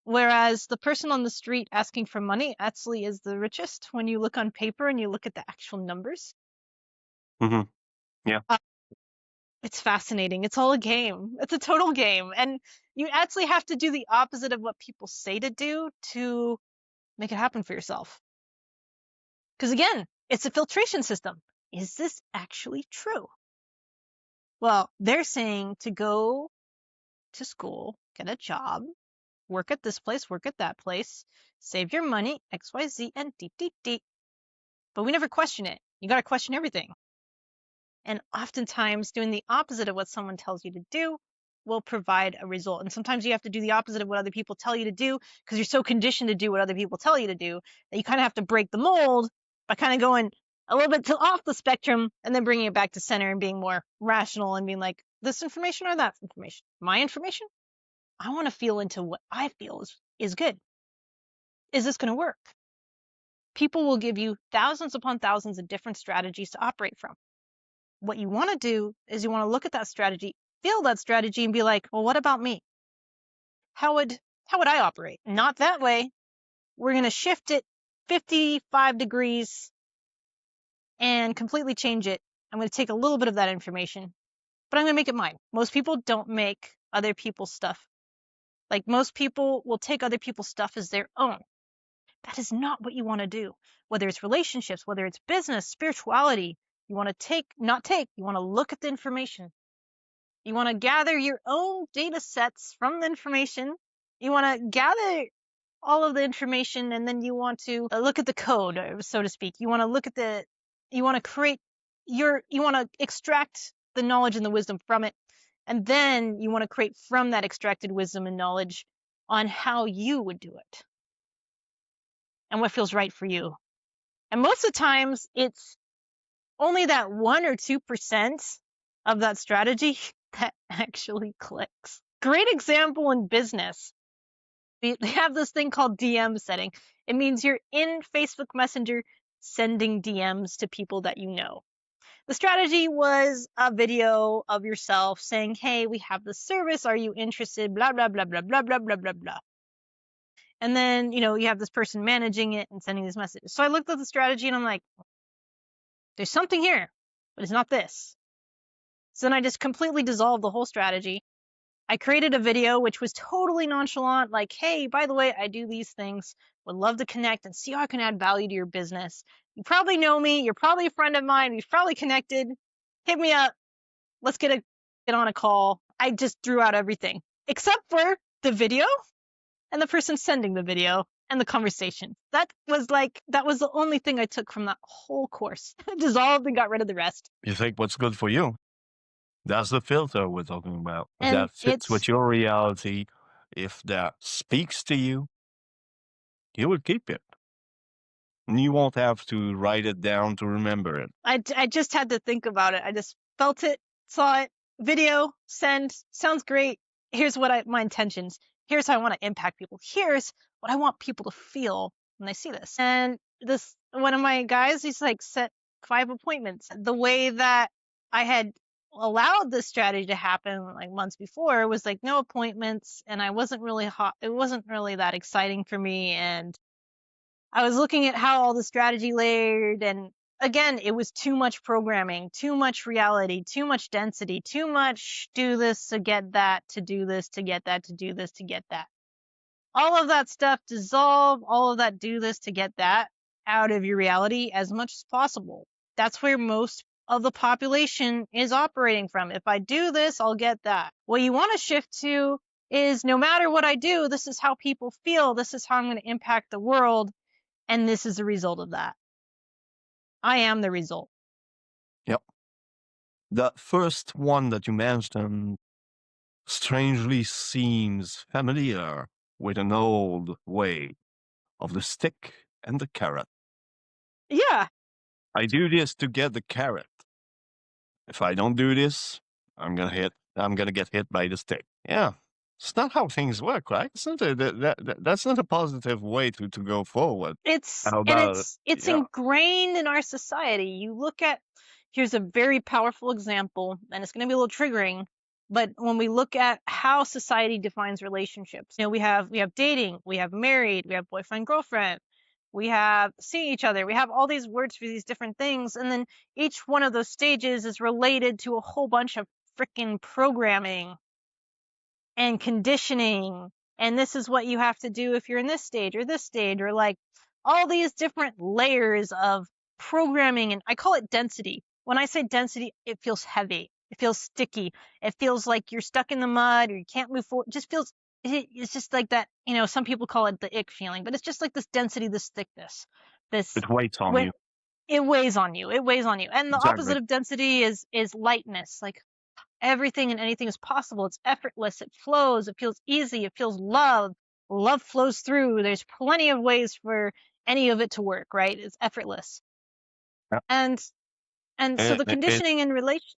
whereas the person on the street asking for money actually is the richest when you look on paper and you look at the actual numbers. Hmm. Yeah. It's fascinating. It's all a game. It's a total game. And you actually have to do the opposite of what people say to do to make it happen for yourself. Because again, it's a filtration system. Is this actually true? Well, they're saying to go to school, get a job, work at this place, work at that place, save your money, XYZ, and D. But we never question it. You got to question everything. And oftentimes, doing the opposite of what someone tells you to do will provide a result. And sometimes you have to do the opposite of what other people tell you to do because you're so conditioned to do what other people tell you to do that you kind of have to break the mold by kind of going a little bit off the spectrum and then bringing it back to center and being more rational and being like, this information or that information? My information? I want to feel into what I feel is good. Is this going to work? People will give you thousands upon thousands of different strategies to operate from. What you want to do is you want to look at that strategy, feel that strategy, and be like, well, what about me? How would I operate? Not that way. We're going to shift it 55 degrees and completely change it. I'm going to take a little bit of that information, but I'm going to make it mine. Most people don't make other people's stuff. Like most people will take other people's stuff as their own. That is not what you want to do. Whether it's relationships, whether it's business, spirituality, you want to you want to look at the information. You want to gather your own data sets from the information. You want to gather all of the information and then you want to look at the code, so to speak. You want to look at you want to create you want to extract the knowledge and the wisdom from it. And then you want to create from that extracted wisdom and knowledge on how you would do it and what feels right for you. And most of the times it's only that 1 or 2% of that strategy that actually clicks. Great example in business. They have this thing called DM setting. It means you're in Facebook Messenger sending DMs to people that you know. The strategy was a video of yourself saying, hey, we have this service. Are you interested? Blah, blah, blah, blah, blah, blah, blah, blah, blah. And then, you have this person managing it and sending these messages. So I looked at the strategy and I'm like, there's something here, but it's not this. So then I just completely dissolved the whole strategy. I created a video which was totally nonchalant, like, hey, by the way, I do these things. Would love to connect and see how I can add value to your business. You probably know me. You're probably a friend of mine. We've probably connected. Hit me up. Let's get on a call. I just threw out everything except for the video and the person sending the video and the conversation. That was the only thing I took from that whole course. I dissolved and got rid of the rest. You think what's good for you. That's the filter we're talking about. If And that fits with your reality, if that speaks to you, you will keep it. And you won't have to write it down to remember it. I just had to think about it. I just felt it, saw it, video, send, sounds great. Here's what my intentions. Here's how I want to impact people. Here's what I want people to feel when they see this. And one of my guys, he's like set 5 appointments. The way that I had allowed this strategy to happen like months before was like no appointments, and I wasn't really hot. It wasn't really that exciting for me. And I was looking at how all the strategy layered, and again, it was too much programming, too much reality, too much density, too much do this to get that, to do this, to get that, to do this, to get that. All of that stuff dissolve, all of that do this to get that. out of your reality as much as possible. That's where most of the population is operating from. If I do this, I'll get that. What you want to shift to is no matter what I do, this is how people feel. This is how I'm going to impact the world. And this is the result of that. I am the result. Yep. The first one that you mentioned strangely seems familiar with an old way of the stick and the carrot. Yeah. I do this to get the carrot. If I don't do this, I'm gonna get hit by the stick. Yeah. It's not how things work, right? It's not that's not a positive way to go forward. It's Yeah. ingrained in our society. You look at, here's a very powerful example, and it's going to be a little triggering, but when we look at how society defines relationships, we have dating, we have married, we have boyfriend, girlfriend, we have seeing each other, we have all these words for these different things, and then each one of those stages is related to a whole bunch of freaking programming and conditioning, and this is what you have to do if you're in this stage, or like all these different layers of programming. And I call it density. When I say density, it feels heavy, it feels sticky, it feels like you're stuck in the mud or you can't move forward. It just feels, it's just like that, some people call it the ick feeling, but it's just like this density, this thickness, this, It weighs on when you. it weighs on you, and the Exactly. opposite of density is lightness. Like, everything and anything is possible. It's effortless. It flows. It feels easy. It feels love. Love flows through. There's plenty of ways for any of it to work, right? It's effortless. Yeah. And so the conditioning in relation.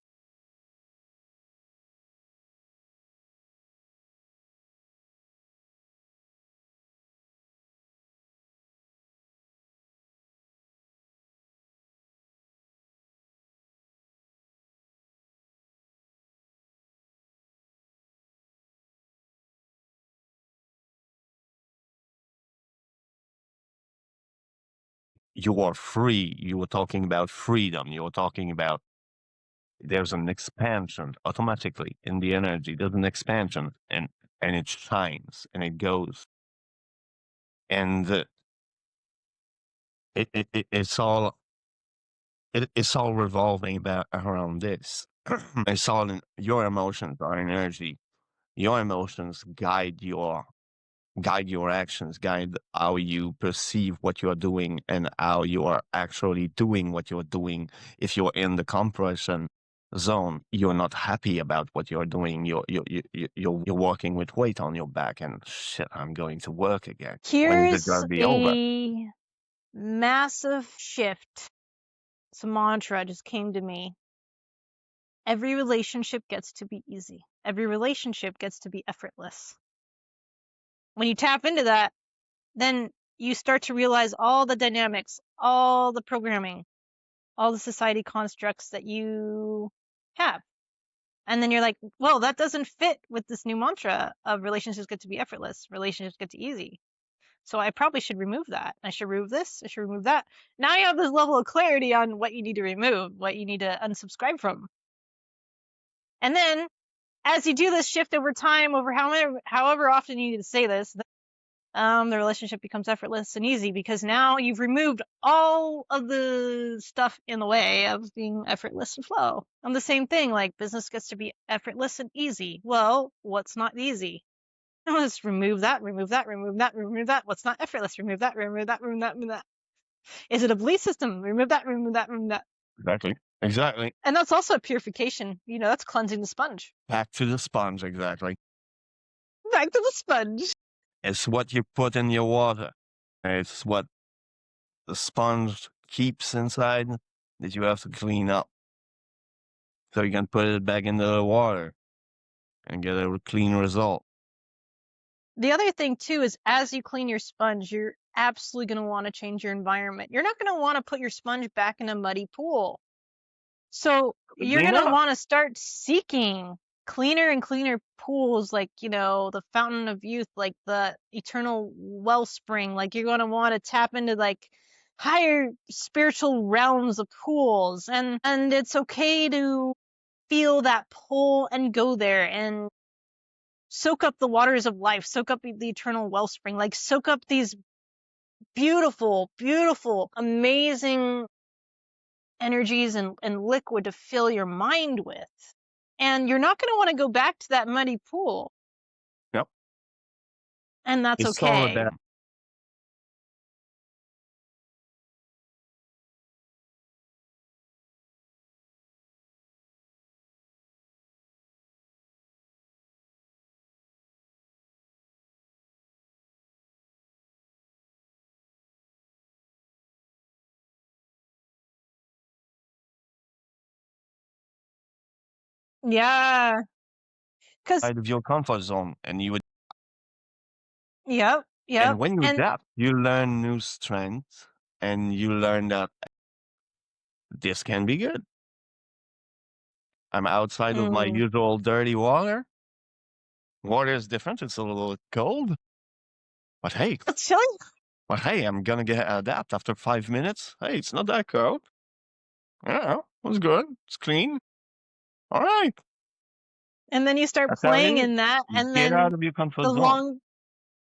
You are free. You were talking about freedom. You were talking about there's an expansion automatically in the energy. There's an expansion, and it shines and it goes, and it's all it's all revolving around this. It's all in your emotions are energy. Your emotions guide your actions, guide how you perceive what you're doing and how you are actually doing what you're doing. If you're in the compression zone, you're not happy about what you're doing. You're working with weight on your back, and shit, I'm going to work again. When is it Here's gonna be over? a massive shift. It's a mantra just came to me. Every relationship gets to be easy. Every relationship gets to be effortless. When you tap into that, then you start to realize all the dynamics, all the programming, all the society constructs that you have. And then you're like, well, that doesn't fit with this new mantra of relationships get to be effortless, relationships get to easy. So I probably should remove that. I should remove this, I should remove that. Now you have this level of clarity on what you need to remove, what you need to unsubscribe from. And then as you do this shift over time, over however often you need to say this, the relationship becomes effortless and easy because now you've removed all of the stuff in the way of being effortless and flow. And the same thing, like business gets to be effortless and easy. Well, what's not easy? Let's remove that, remove that, remove that, remove that. What's not effortless? Remove that, remove that, remove that, remove that. Is it a belief system? Remove that, remove that, remove that. Exactly. And that's also a purification. That's cleansing the sponge. Back to the sponge, exactly. Back to the sponge. It's what you put in your water. It's what the sponge keeps inside that you have to clean up. So you can put it back into the water and get a clean result. The other thing too is as you clean your sponge, you're absolutely going to want to change your environment. You're not going to want to put your sponge back in a muddy pool. So you're going to want to start seeking cleaner and cleaner pools, like, the fountain of youth, like the eternal wellspring. Like you're going to want to tap into like higher spiritual realms of pools. And it's okay to feel that pull and go there and soak up the waters of life, soak up the eternal wellspring, like soak up these beautiful, beautiful, amazing energies and liquid to fill your mind with. And you're not going to want to go back to that muddy pool. Yep. And that's It's all okay. about. Yeah. Cause, Out of your comfort zone, and yep, and yep. when you And adapt, you learn new strengths, and you learn that this can be good. I'm outside of my mm, usual dirty water. Water is different; it's a little cold, but hey, it's chilly. I'm gonna get adapt after 5 minutes. Hey, it's not that cold. Yeah, it's good. It's clean. All right, And then you start that's how it playing is. in that, and Get then out of your comfort the zone. long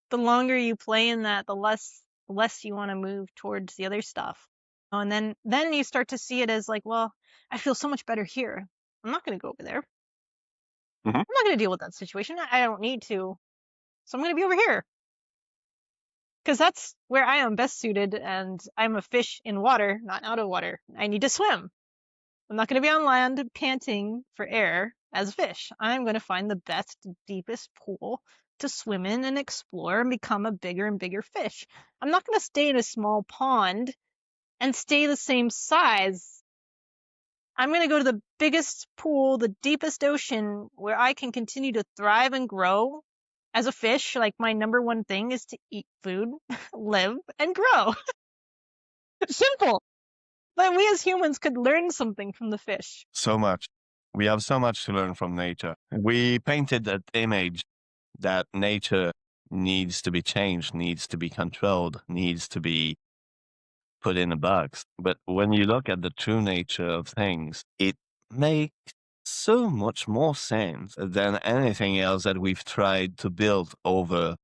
the longer you play in that, the less you want to move towards the other stuff. And then you start to see it as like, well, I feel so much better here. I'm not going to go over there. Mhm. I'm not going to deal with that situation. I don't need to. So I'm going to be over here. Because that's where I am best suited, and I'm a fish in water, not out of water. I need to swim. I'm not going to be on land panting for air as a fish. I'm going to find the best, deepest pool to swim in and explore and become a bigger and bigger fish. I'm not going to stay in a small pond and stay the same size. I'm going to go to the biggest pool, the deepest ocean, where I can continue to thrive and grow as a fish. Like, my number one thing is to eat food, live, and grow. Simple. But we as humans could learn something from the fish. So much. We have so much to learn from nature. We painted that image that nature needs to be changed, needs to be controlled, needs to be put in a box. But when you look at the true nature of things, it makes so much more sense than anything else that we've tried to build over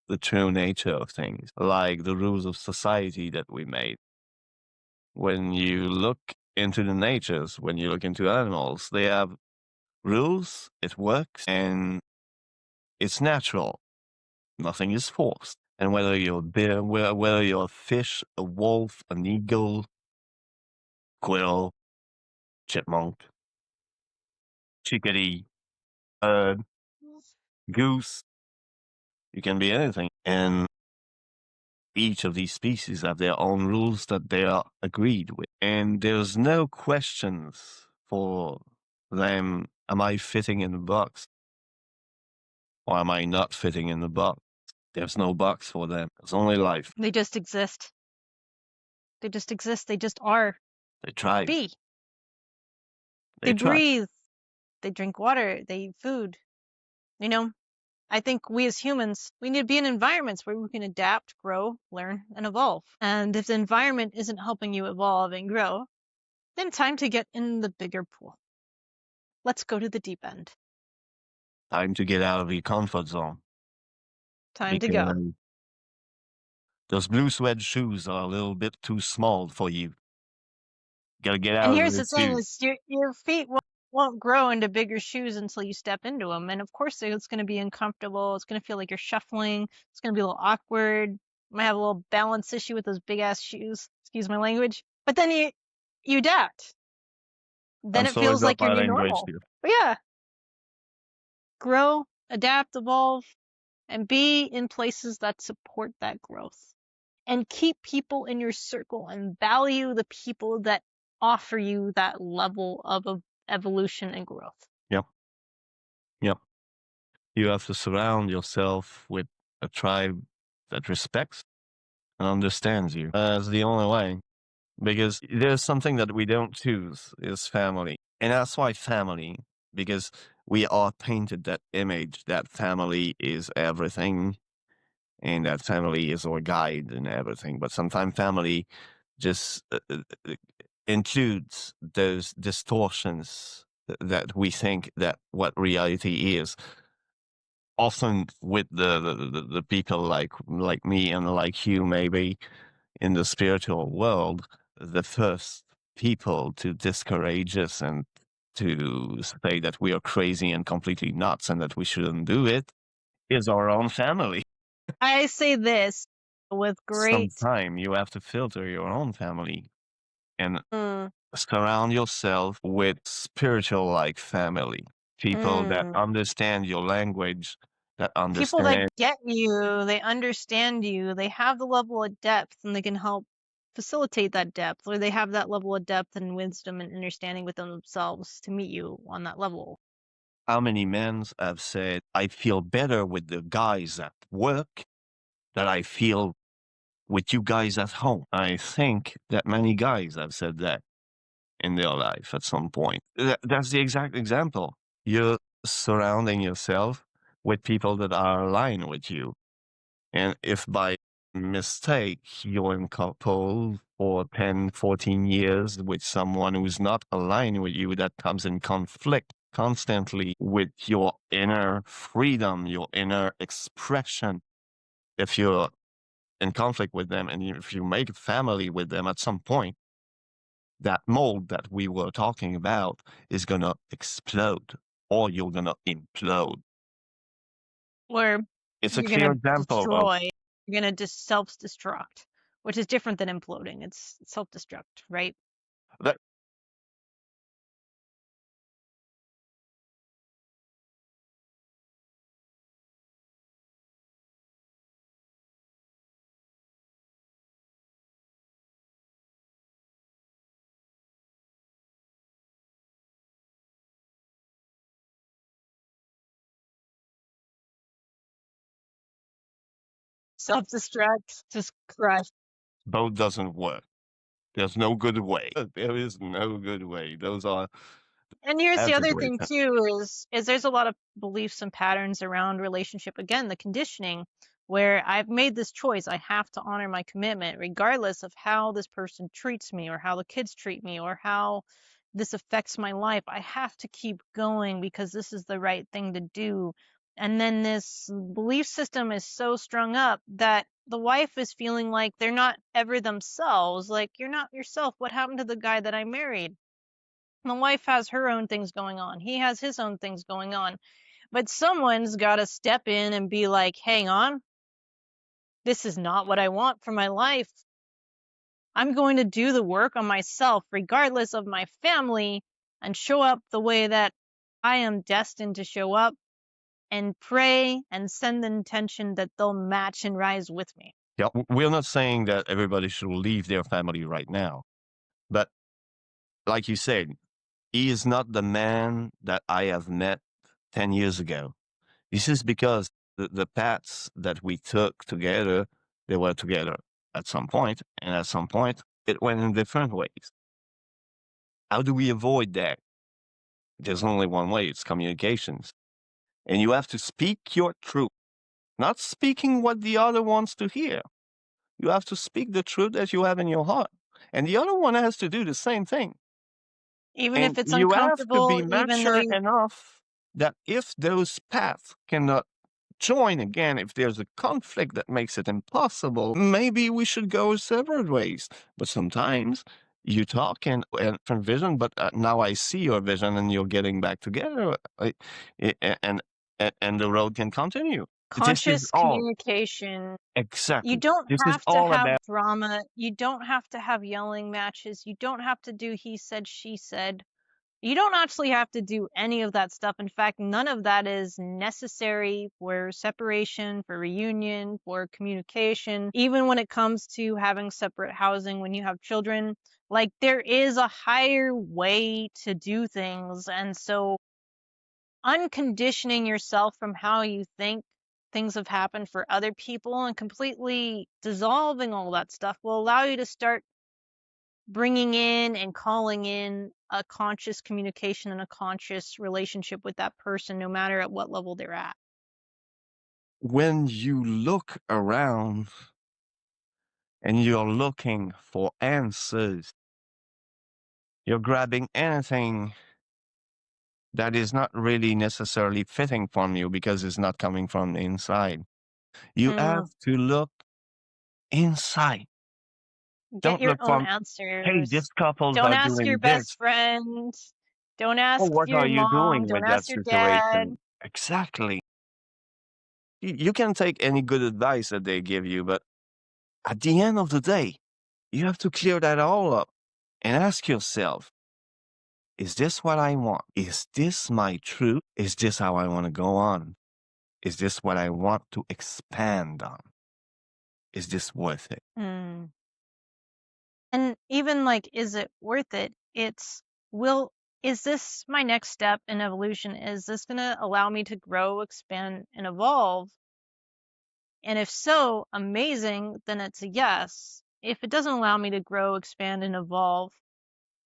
the true nature of things, like the rules of society that we made. When you look into the natures, when you look into animals, they have rules, it works, and it's natural. Nothing is forced. And whether you're a bear, whether you're a fish, a wolf, an eagle, quail, chipmunk, chickadee, bird, goose, you can be anything. And each of these species have their own rules that they are agreed with. And there's no questions for them. Am I fitting in the box? Or am I not fitting in the box? There's no box for them. It's only life. They just exist. They just exist. They just are. They try. Be. They They try. breathe. They drink water. They eat food. You know, I think we as humans, we need to be in environments where we can adapt, grow, learn, and evolve. And if the environment isn't helping you evolve and grow, then time to get in the bigger pool. Let's go to the deep end. Time to get out of your comfort zone. Time to go. Because those blue suede shoes are a little bit too small for you. Gotta get And out of here's the those thing: shoes. is your feet won't grow into bigger shoes until you step into them. And of course, it's going to be uncomfortable. It's going to feel like you're shuffling. It's going to be a little awkward. You might have a little balance issue with those big ass shoes. Excuse my language. But then you adapt. Then I'm it sorry feels about like your my new language normal. here. But yeah, grow, adapt, evolve, and be in places that support that growth. And keep people in your circle and value the people that offer you that level of evolution and growth. Yep. Yep. You have to surround yourself with a tribe that respects and understands you. That's the only way. Because there's something that we don't choose is family. And that's why family, because we are painted that image that family is everything and that family is our guide and everything. But sometimes family just includes those distortions that we think that what reality is. often with the people like me and like you, maybe in the spiritual world, the first people to discourage us and to say that we are crazy and completely nuts and that we shouldn't do it is our own family. I say this with great Sometime you have to filter your own family and mm, surround yourself with spiritual like family, people that mm. understand your language, that People that understand. get you, they understand you, they have the level of depth and they can help facilitate that depth, or they have that level of depth and wisdom and understanding within themselves to meet you on that level. How many men have said, I feel better with the guys at work than I feel with you guys at home? I think that many guys have said that in their life at some point. That's the exact example. You're surrounding yourself with people that are aligned with you. And if by mistake you're in couple for 10, 14 years with someone who's not aligned with you, that comes in conflict constantly with your inner freedom, your inner expression. If you're in conflict with them and if you make a family with them at some point, that mold that we were talking about is going to explode or you're going to implode. Or It's a you're clear gonna example of destroy, you're gonna just self-destruct, which is different than imploding. It's self-destruct, right? that. Self-destruct, just crush. Both doesn't work. There's no good way. There is no good way. Those are And here's the other everywhere. thing too is there's a lot of beliefs and patterns around relationship. Again, the conditioning where I've made this choice. I have to honor my commitment regardless of how this person treats me or how the kids treat me or how this affects my life. I have to keep going because this is the right thing to do. And then this belief system is so strung up that the wife is feeling like they're not ever themselves. Like, you're not yourself. What happened to the guy that I married? The wife has her own things going on. He has his own things going on. But someone's got to step in and be like, hang on, this is not what I want for my life. I'm going to do the work on myself, regardless of my family, and show up the way that I am destined to show up and pray and send the intention that they'll match and rise with me. Yeah, we're not saying that everybody should leave their family right now, but like you said, he is not the man that I have met 10 years ago. This is because the paths that we took together, they were together at some point, and at some point, it went in different ways. How do we avoid that? There's only one way, it's communications. And you have to speak your truth, not speaking what the other wants to hear. You have to speak the truth that you have in your heart. And the other one has to do the same thing. Even And if it's you have to uncomfortable, be even though mature enough that if those paths cannot join again, if there's a conflict that makes it impossible, maybe we should go separate ways. But sometimes you talk and from vision, but now I see your vision and you're getting back together, and and the road can continue. This is conscious all communication. You exactly. don't This is have to all have about. drama. You don't have to have yelling matches. You don't have to do he said, she said. You don't actually have to do any of that stuff. In fact, none of that is necessary for separation, for reunion, for communication. Even when it comes to having separate housing when you have children, like, there is a higher way to do things. And so unconditioning yourself from how you think things have happened for other people and completely dissolving all that stuff will allow you to start bringing in and calling in a conscious communication and a conscious relationship with that person, no matter at what level they're at. When you look around and you're looking for answers, you're grabbing anything that is not really necessarily fitting from you because it's not coming from the inside. You have Mm, to look inside. get Don't your look own from, hey, answers. this couples Don't are ask your doing this. best friend. Don't Oh, ask what are your you mom. doing Don't with that ask your dad. situation? Exactly. You can take any good advice that they give you, but at the end of the day, you have to clear that all up and ask yourself, is this what I want? Is this my truth? Is this how I want to go on? Is this what I want to expand on? Is this worth it? Mm. And even like, is it worth it? It's, will, is this my next step in evolution? Is this going to allow me to grow, expand, and evolve? And if so, amazing, then it's a yes. If it doesn't allow me to grow, expand, and evolve,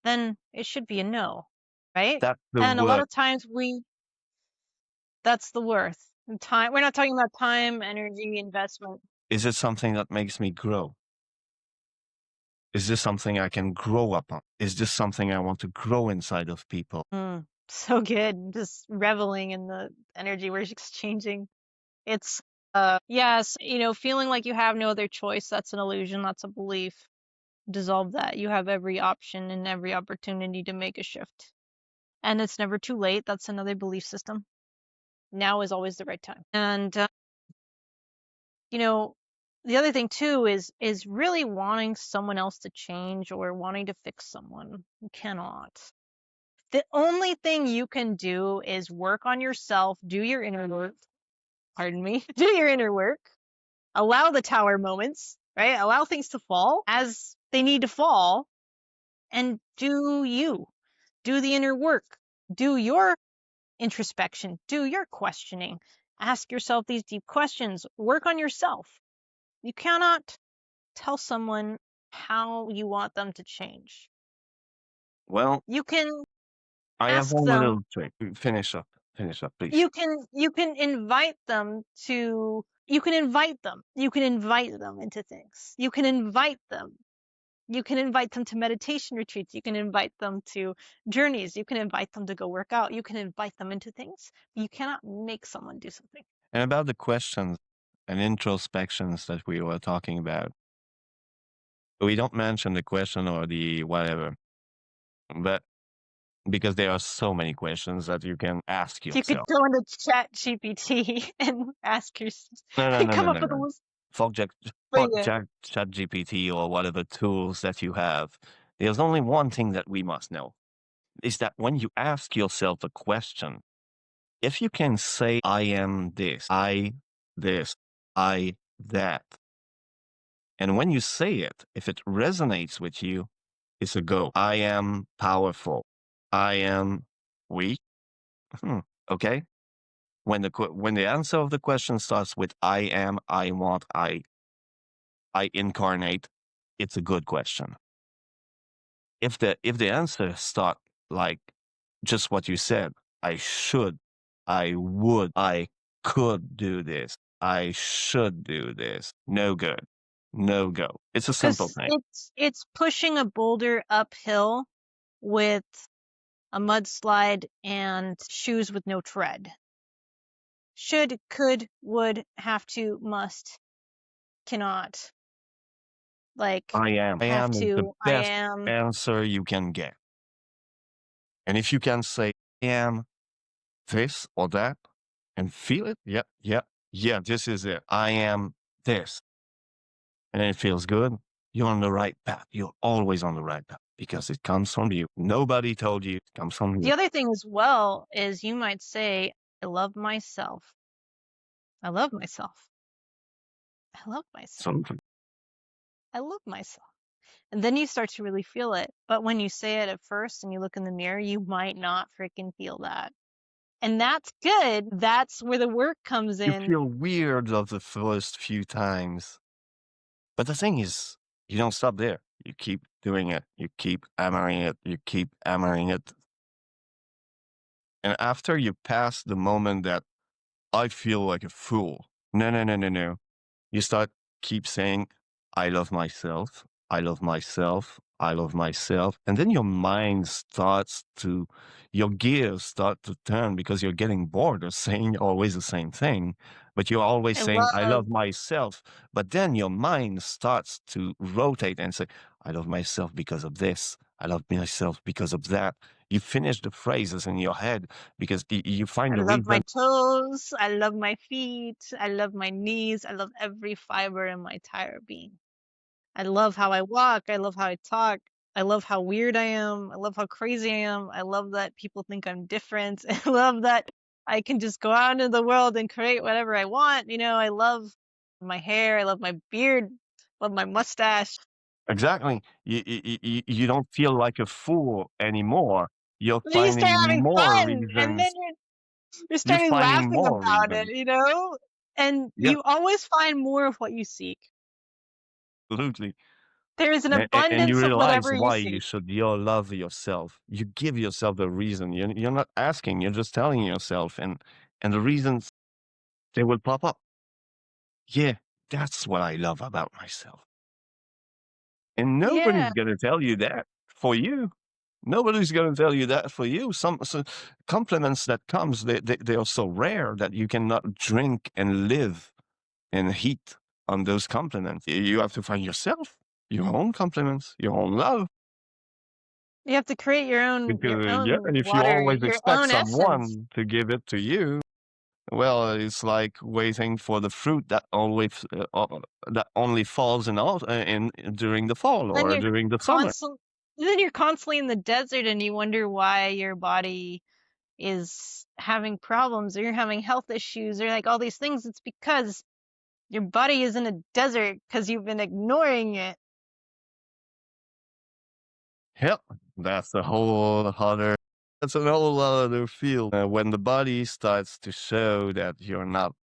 then it should be a no, right? That's the And a lot work. of times that's the worth. Time. We're not talking about time, energy, investment. Is it something that makes me grow? Is this something I can grow up on? Is this something I want to grow inside of people? So good. Just reveling in the energy we're exchanging. It's, yes, feeling like you have no other choice, that's an illusion, that's a belief. Dissolve that. You have every option and every opportunity to make a shift. And it's never too late. That's another belief system. Now is always the right time. And, the other thing too is really wanting someone else to change or wanting to fix someone. You cannot. The only thing you can do is work on yourself, do your inner work. Pardon me. Do your inner work. Allow the tower moments, right? Allow things to fall as they need to fall, and do you. Do the inner work. Do your introspection. Do your questioning. Ask yourself these deep questions. Work on yourself. You cannot tell someone how you want them to change. Well, You can I have ask one them, little trick. Finish up. Finish up, please. you can invite them to, you can invite them. You can invite them into things. You can invite them. You can invite them to meditation retreats. You can invite them to journeys. You can invite them to go work out. You can invite them into things. You cannot make someone do something. And about the questions and introspections that we were talking about, we don't mention the question or the whatever, but because there are so many questions that you can ask You could yourself. go into Chat GPT and ask your, No, no, and no, no, come up no, with a no. list. Fuck Jack, But fuck yeah, Chat GPT or whatever tools that you have. There's only one thing that we must know is that when you ask yourself a question, if you can say, I am this, I that, and when you say it, if it resonates with you, it's a go. I am powerful. I am weak. Okay. When the answer of the question starts with I am, I want, I incarnate, it's a good question. If the answer start like just what you said, I should, I would, I could do this, I should do this. No good. No go. It's a simple because thing. it's pushing a boulder uphill with a mudslide and shoes with no tread. Should, could, would, have to, must, cannot. Like, I am. I have am is the to, I best am. answer you can get. And if you can say, I am this or that and feel it, yeah, this is it. I am this. And it feels good. You're on the right path. You're always on the right path because it comes from you. Nobody told you it comes from The you. other thing as well is you might say, I love myself. I love myself. I love myself. Something. I love myself. And then you start to really feel it. But when you say it at first and you look in the mirror, you might not freaking feel that. And that's good. That's where the work comes You in. feel weird of the first few times. But the thing is, you don't stop there. You keep doing it. You keep hammering it. You keep hammering it. And after you pass the moment that I feel like a fool. No, no, no, no, no. You start keep saying, I love myself. I love myself. I love myself. And then your gears start to turn because you're getting bored of saying always the same thing, but you're always I saying, I love love myself. But then your mind starts to rotate and say, I love myself because of this. I love myself because of that. You finish the phrases in your head because you find I the love my reason. toes, I love my feet, I love my knees, I love every fiber in my entire being. I love how I walk, I love how I talk, I love how weird I am, I love how crazy I am, I love that people think I'm different, I love that I can just go out into the world and create whatever I want, I love my hair, I love my beard, love my mustache. Exactly. You don't feel like a fool anymore. You're Then you start finding having more fun, and then reasons. you're You're starting finding laughing more about reasons. it. And Yeah, you always find more of what you seek. absolutely. There is an And you abundance of realize whatever you why you seek. should you love yourself. You give yourself a reason. You're not asking, you're just telling yourself. And the reasons, they will pop up. Yeah, that's what I love about myself. And Yeah. nobody's going to tell you that for you. Nobody's going to tell you that for you. Some compliments that comes, they are so rare that you cannot drink and live in heat on those compliments. You have to find yourself, your own compliments, your own love. You have to create your own your Because, yeah, own and if you water, always your expect own essence. someone to give it to you, well, it's like waiting for the fruit that always that only falls in during the fall Then or you're during the summer. constant then you're constantly in the desert and you wonder why your body is having problems or you're having health issues or like all these things. It's because your body is in a desert because you've been ignoring it. Yep, that's a whole other. That's a whole other field. When the body starts to show that you're not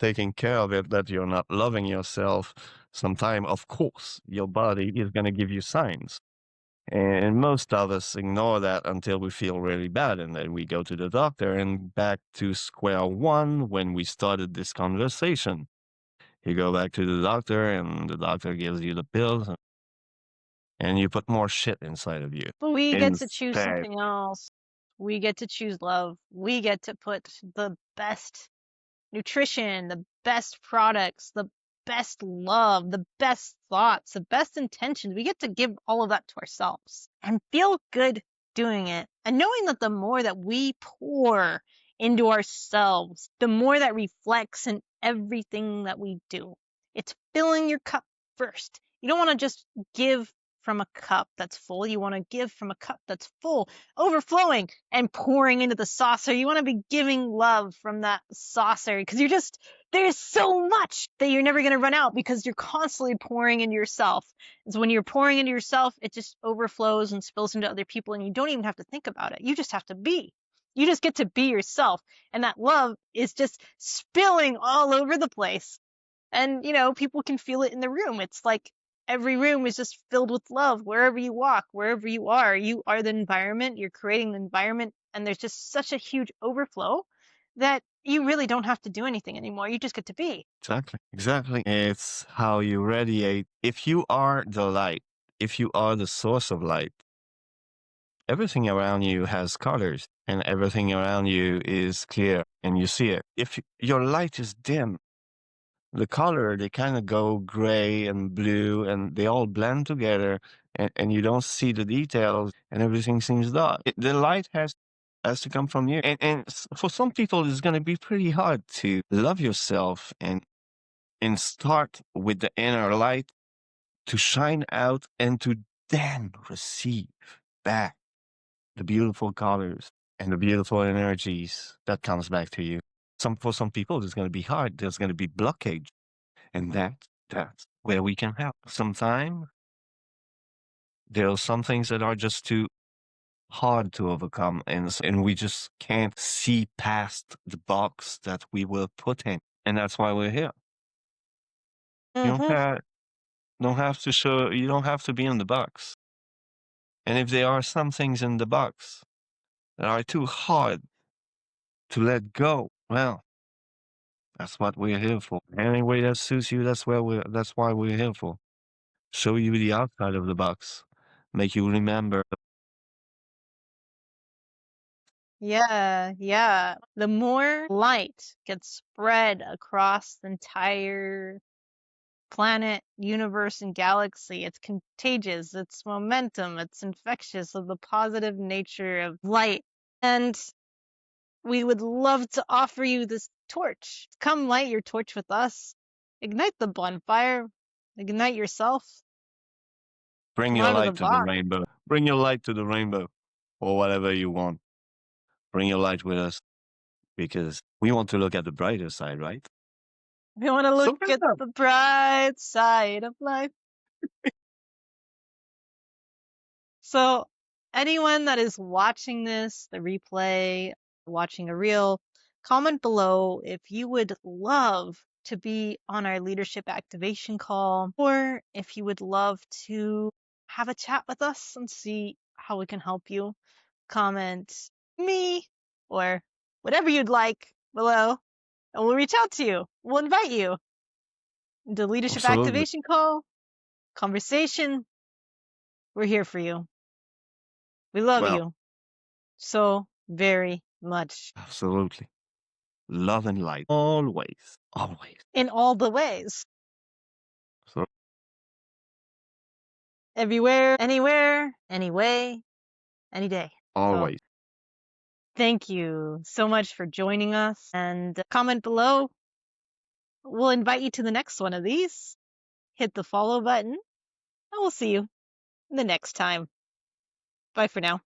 taking care of it, that you're not loving yourself, sometime, of course, your body is going to give you signs. And most of us ignore that until we feel really bad. And then we go to the doctor and back to square one when we started this conversation. You go back to the doctor and the doctor gives you the pills and you put more shit inside of you. But we get to choose Instead, something else. We get to choose love. We get to put the best nutrition, the best products, the best love, the best thoughts, the best intentions. We get to give all of that to ourselves and feel good doing it. And knowing that the more that we pour into ourselves, the more that reflects in everything that we do. It's filling your cup first. You don't want to just give from a cup that's full. You want to give from a cup that's full, overflowing and pouring into the saucer. You want to be giving love from that saucer because there's so much that you're never going to run out because you're constantly pouring into yourself. And so when you're pouring into yourself, it just overflows and spills into other people and you don't even have to think about it. You just have to be. You just get to be yourself. And that love is just spilling all over the place. And, people can feel it in the room. It's like every room is just filled with love. Wherever you walk, wherever you are the environment. You're creating the environment. And there's just such a huge overflow that you really don't have to do anything anymore. You just get to be. exactly, exactly. It's how you radiate. If you are the light, if you are the source of light, everything around you has colors and everything around you is clear and you see it. If your light is dim, the color, they kind of go gray and blue and they all blend together and you don't see the details and everything seems dark. The light has to come from you. And for some people, it's going to be pretty hard to love yourself and start with the inner light to shine out and to then receive back the beautiful colors and the beautiful energies that comes back to you. For some people, it's going to be hard. There's going to be blockage. And that's where we can help. Sometimes there are some things that are just too hard to overcome, and we just can't see past the box that we were put in, and that's why we're here. You Mm-hmm. don't have to show. You don't have to be in the box. And if there are some things in the box that are too hard to let go, well, that's what we're here for. Any way that suits you, that's why we're here for. show you the outside of the box, make you remember. Yeah. The more light gets spread across the entire planet, universe, and galaxy, it's contagious, it's momentum, it's infectious of the positive nature of light. And we would love to offer you this torch. Come light your torch with us. Ignite the bonfire. Ignite yourself. Bring Come your out of the light to the box. rainbow. Bring your light to the rainbow, or whatever you want. Bring your light with us because we want to look at the brighter side, right? We want to So look at the bright side of life. So, anyone that is watching this, the replay, watching a reel, comment below if you would love to be on our leadership activation call, or if you would love to have a chat with us and see how we can help you. Comment me or whatever you'd like below, and we'll reach out to you. We'll invite you into leadership absolutely. activation call, conversation. We're here for you. We love Well, you so very much absolutely. Love and light. Always. Always. in all the ways. So Everywhere, anywhere, any way, any day. So always. thank you so much for joining us, and comment below. We'll invite you to the next one of these. Hit the follow button, and we'll see you the next time. Bye for now.